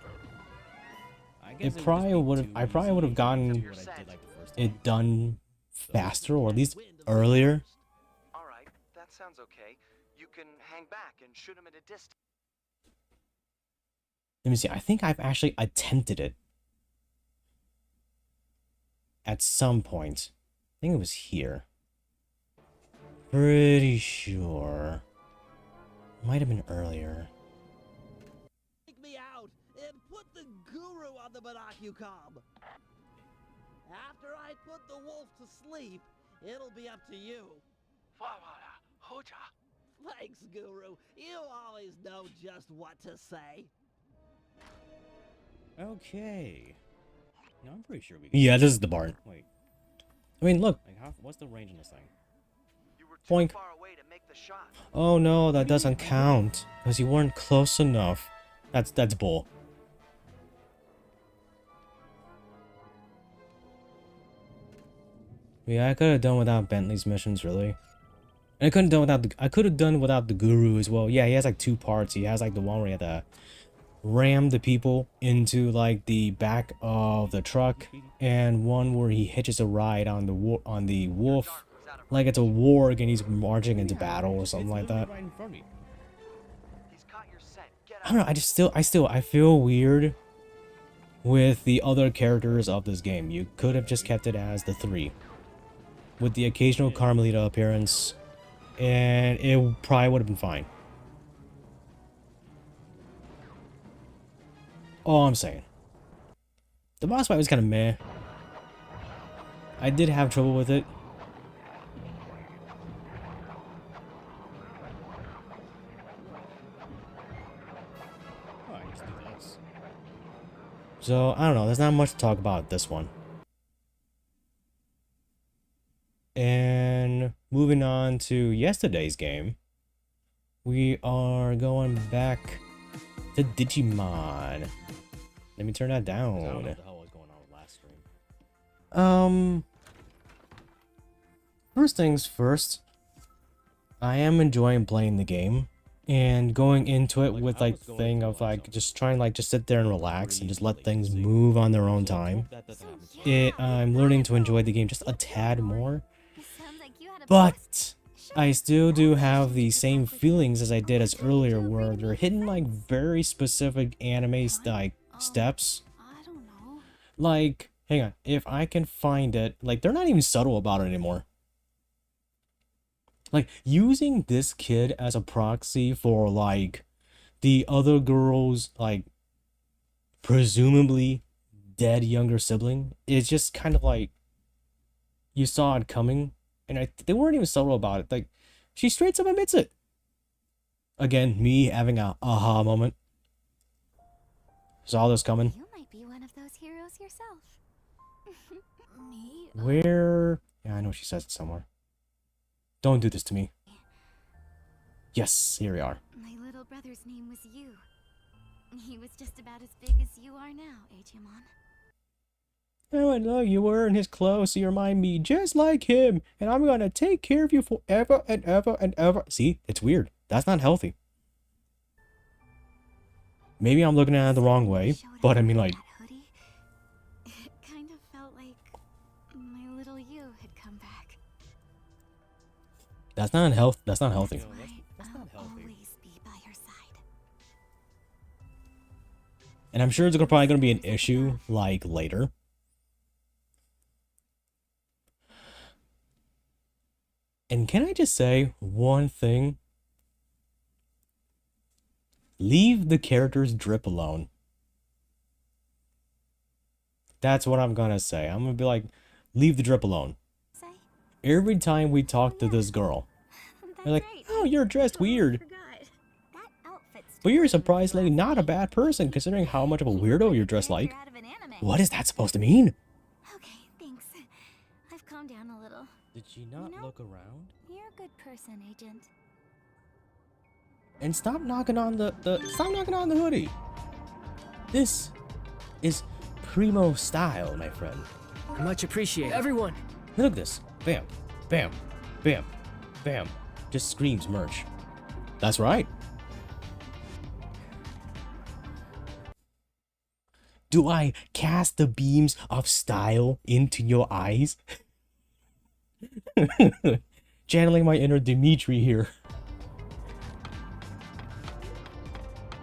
Speaker 1: I probably would have gotten it done faster, or at least earlier.
Speaker 17: Alright, that sounds okay. You can hang back and shoot him at a distance.
Speaker 1: Let me see, I think I've actually attempted it at some point. I think it was here. Pretty sure. Might have been earlier.
Speaker 17: Take me out and put the guru on the Monocule. After I put the wolf to sleep, it'll be up to you. Thanks, Guru. You always know just what to say.
Speaker 18: Okay. No, I'm pretty sure we.
Speaker 1: Yeah, this is the barn.
Speaker 18: Wait.
Speaker 1: I mean, look.
Speaker 18: Like, what's the range on this thing?
Speaker 1: Boink. Oh no, that doesn't count because you weren't close enough. That's bull. Yeah, I could have done without Bentley's missions, really. And I couldn't done without I could have done without the guru as well. Yeah, he has like 2 parts. He has like the one where he had to ram the people into like the back of the truck, and one where he hitches a ride on the wolf, like it's a warg and he's marching into battle or something like that. I don't know. I feel weird with the other characters of this game. You could have just kept it as the 3, with the occasional Carmelita appearance, and it probably would have been fine. All I'm saying. The boss fight was kind of meh. I did have trouble with it. So, I don't know. There's not much to talk about this one. And moving on to yesterday's game, we are going back to Digimon. Let me turn that down.
Speaker 18: I don't know what the hell was going on with last stream.
Speaker 1: First things first, I am enjoying playing the game and going into it with like the thing of like just trying like just sit there and relax and just let things move on their own time. I'm learning to enjoy the game just a tad more. But I still do have the same feelings as I did as earlier, where they're hitting like very specific anime like steps. Like, hang on, if I can find it, like they're not even subtle about it anymore. Like using this kid as a proxy for like the other girl's like presumably dead younger sibling is just kind of like you saw it coming. And they weren't even subtle about it. Like, she straight up admits it. Again, me having a aha moment. Saw this coming.
Speaker 9: You might be one of those heroes yourself. Me?
Speaker 1: Where? Yeah, I know she says it somewhere. Don't do this to me. Yes, here we are.
Speaker 9: My little brother's name was Yu. He was just about as big as you are now, Agumon.
Speaker 1: Oh, I know you were in his clothes, so you remind me just like him, and I'm gonna take care of you forever and ever and ever. See, it's weird. That's not healthy. Maybe I'm looking at it the wrong way, but I mean, like,
Speaker 9: It kind of felt like my little Yu had come back.
Speaker 1: that's not health. That's not healthy.
Speaker 9: That's not healthy. Always be by your side.
Speaker 1: And I'm sure it's probably gonna be an issue like later. And can I just say one thing? Leave the character's drip alone. That's what I'm gonna say. I'm gonna be like, leave the drip alone. Every time we talk to this girl, they're like, oh, you're dressed weird. But you're surprisingly not a bad person considering how much of a weirdo you're dressed like. What is that supposed to mean?
Speaker 9: Okay, thanks. I've calmed down a little.
Speaker 1: Did she not look around?
Speaker 9: You're a good person, Agent.
Speaker 1: And stop knocking on the hoodie. This is primo style, my friend.
Speaker 3: Much appreciated. Everyone!
Speaker 1: Look at this. Bam, bam, bam, bam. Just screams merch. That's right. Do I cast the beams of style into your eyes? Channeling my inner Dimitri here.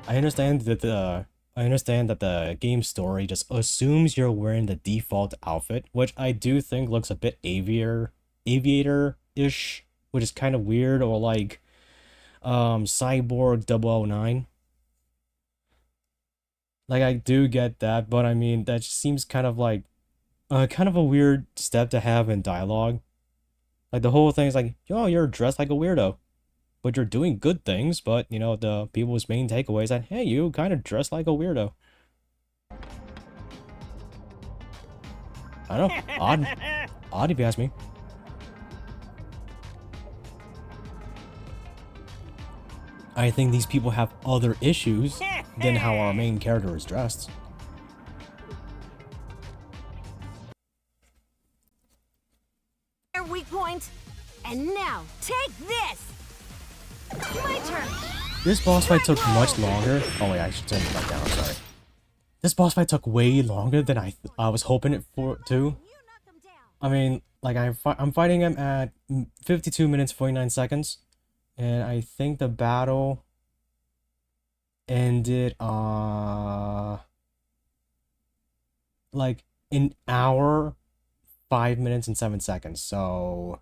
Speaker 1: I understand that the game story just assumes you're wearing the default outfit, which I do think looks a bit aviator-ish, which is kind of weird, or like Cyborg 009. Like, I do get that, but I mean, that just seems kind of like kind of a weird step to have in dialogue. Like, the whole thing is like, yo, you're dressed like a weirdo, but you're doing good things. But you know, the people's main takeaway is that, hey, you kind of dress like a weirdo. I don't know, odd if you ask me. I think these people have other issues than how our main character is dressed.
Speaker 7: Weak point. And now, take this! My turn!
Speaker 1: This boss fight took much longer. Oh wait, I should turn it back down, sorry. This boss fight took way longer than I was hoping it to. I mean, like, I'm fighting him at 52 minutes 49 seconds. And I think the battle ended like an hour 5 minutes and 7 seconds. So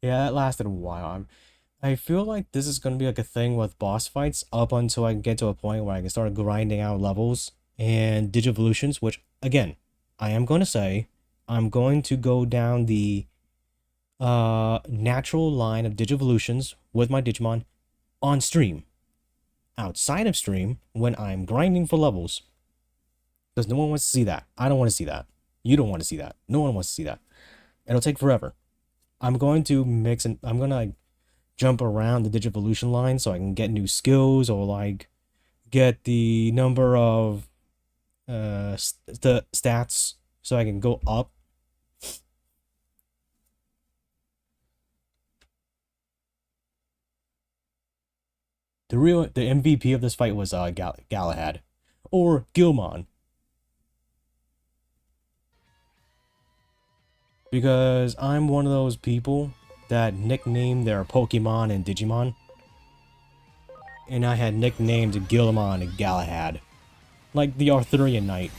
Speaker 1: yeah, that lasted a while. I feel like this is gonna be like a thing with boss fights up until I can get to a point where I can start grinding out levels and Digivolutions, which again, I am going to say I'm going to go down the natural line of Digivolutions with my Digimon on stream. Outside of stream, when I'm grinding for levels. Because no one wants to see that. I don't want to see that. You don't want to see that. No one wants to see that. It'll take forever. I'm going to mix and I'm going to like jump around the Digivolution line so I can get new skills or like get the number of the stats so I can go up. The MVP of this fight was Galahad, or Gilmon, because I'm one of those people that nicknamed their Pokemon and Digimon, and I had nicknamed Gilmon and Galahad, like the Arthurian Knight.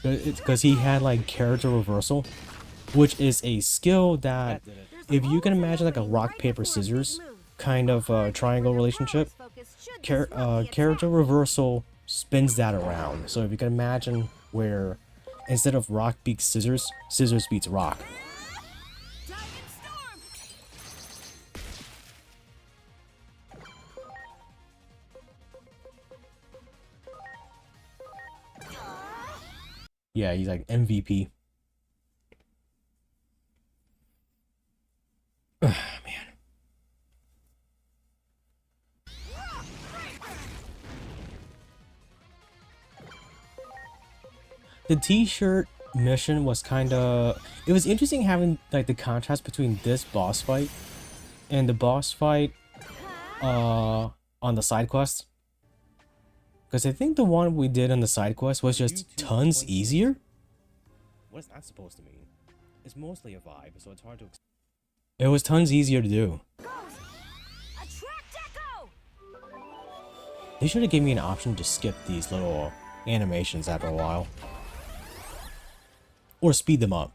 Speaker 1: It's because he had like character reversal, which is a skill that, if you can imagine like a rock, paper, scissors kind of triangle relationship, character reversal spins that around. So if you can imagine where instead of rock beats scissors, scissors beats rock. Yeah, he's like MVP. Man. The t-shirt mission was kind of... It was interesting having like the contrast between this boss fight and the boss fight on the side quest. Because I think the one we did on the side quest was just tons easier. What is that supposed to mean? It's mostly a vibe, so it's hard to explain. It was tons easier to do. They should have given me an option to skip these little animations after a while. Or speed them up.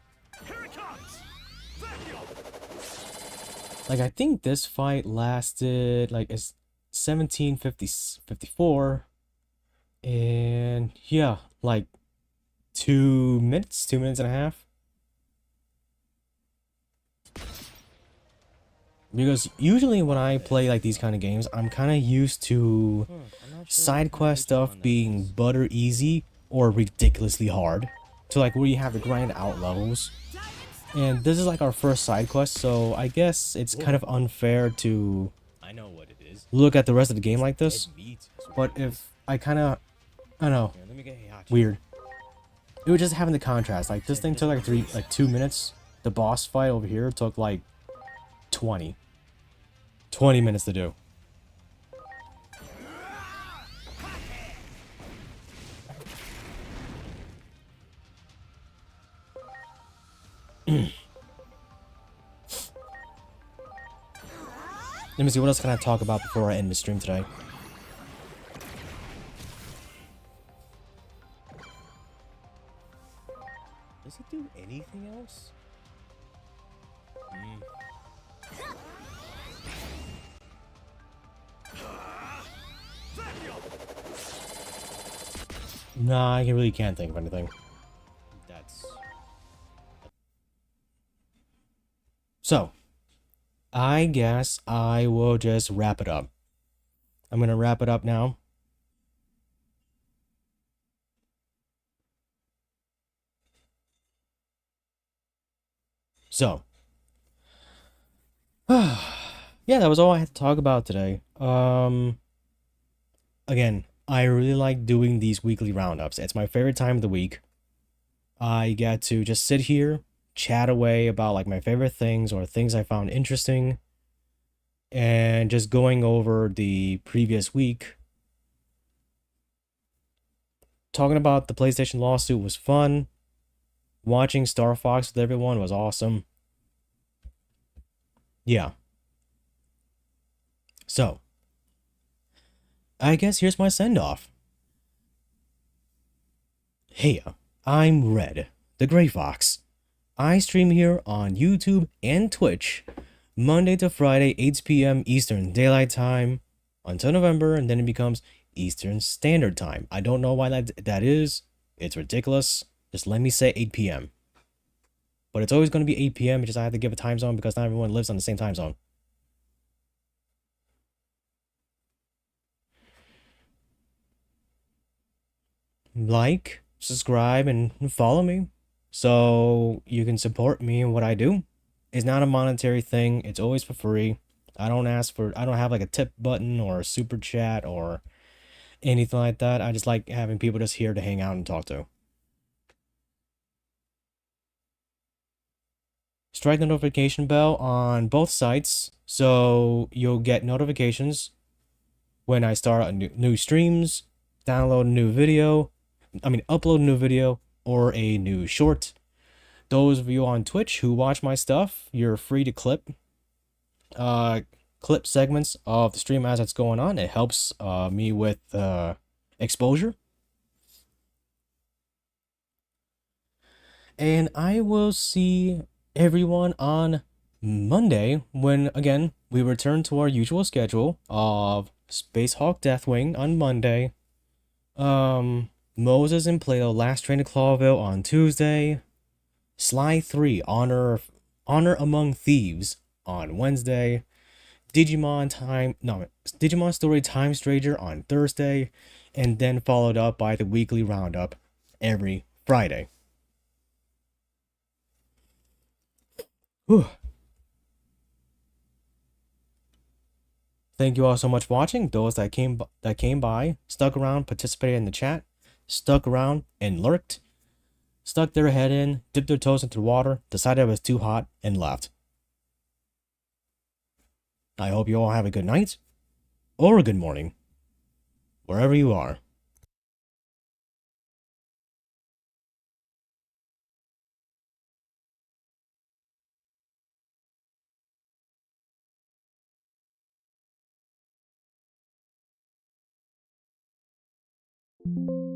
Speaker 1: Like, I think this fight lasted, like, it's 1754. And, yeah, like, 2 minutes, 2 minutes and a half. Because usually when I play, like, these kind of games, I'm kind of used to side quest stuff being butter easy or ridiculously hard. To, like, where you have to grind out levels. And this is like our first side quest, so I guess it's kind of unfair to look at the rest of the game like this. But if I kind of, I don't know, weird. It was just having the contrast. Like this thing took like 2 minutes. The boss fight over here took like 20 minutes to do. Let me see, what else can I talk about before I end the stream today? Does it do anything else? Nah, I really can't think of anything. So, I guess I will just wrap it up. I'm gonna wrap it up now. So, yeah, that was all I had to talk about today. Again, I really like doing these weekly roundups. It's my favorite time of the week. I get to just sit here, chat away about like my favorite things or things I found interesting, and just going over the previous week. Talking about the PlayStation lawsuit was fun. Watching Star Fox with everyone was awesome. Yeah. So, I guess here's my send-off. Hey, I'm Red, the Gray Fox. I stream here on YouTube and Twitch, Monday to Friday, 8 p.m. Eastern Daylight Time, until November, and then it becomes Eastern Standard Time. I don't know why that is. It's ridiculous. Just let me say 8 p.m. But it's always going to be 8 p.m. It's just I have to give a time zone because not everyone lives on the same time zone. Like, subscribe, and follow me so you can support me in what I do. It's not a monetary thing. It's always for free. I don't have like a tip button or a super chat or anything like that. I just like having people just here to hang out and talk to. Strike the notification bell on both sites so you'll get notifications when I start new streams, upload a new video, or a new short. Those of you on Twitch who watch my stuff, you're free to clip segments of the stream as it's going on. It helps me with exposure. And I will see everyone on Monday when, again, we return to our usual schedule of Space Hulk Deathwing on Monday, Moses and Plato Last Train to Clawville on Tuesday, Sly 3 Honor Among Thieves on Wednesday, Digimon Story Time Stranger on Thursday, and then followed up by the weekly roundup every Friday. Whew. Thank you all so much for watching. Those that came by, stuck around, participated in the chat, stuck around and lurked, stuck their head in, dipped their toes into the water, decided it was too hot, and left. I hope you all have a good night, or a good morning, wherever you are.
Speaker 19: Thank you.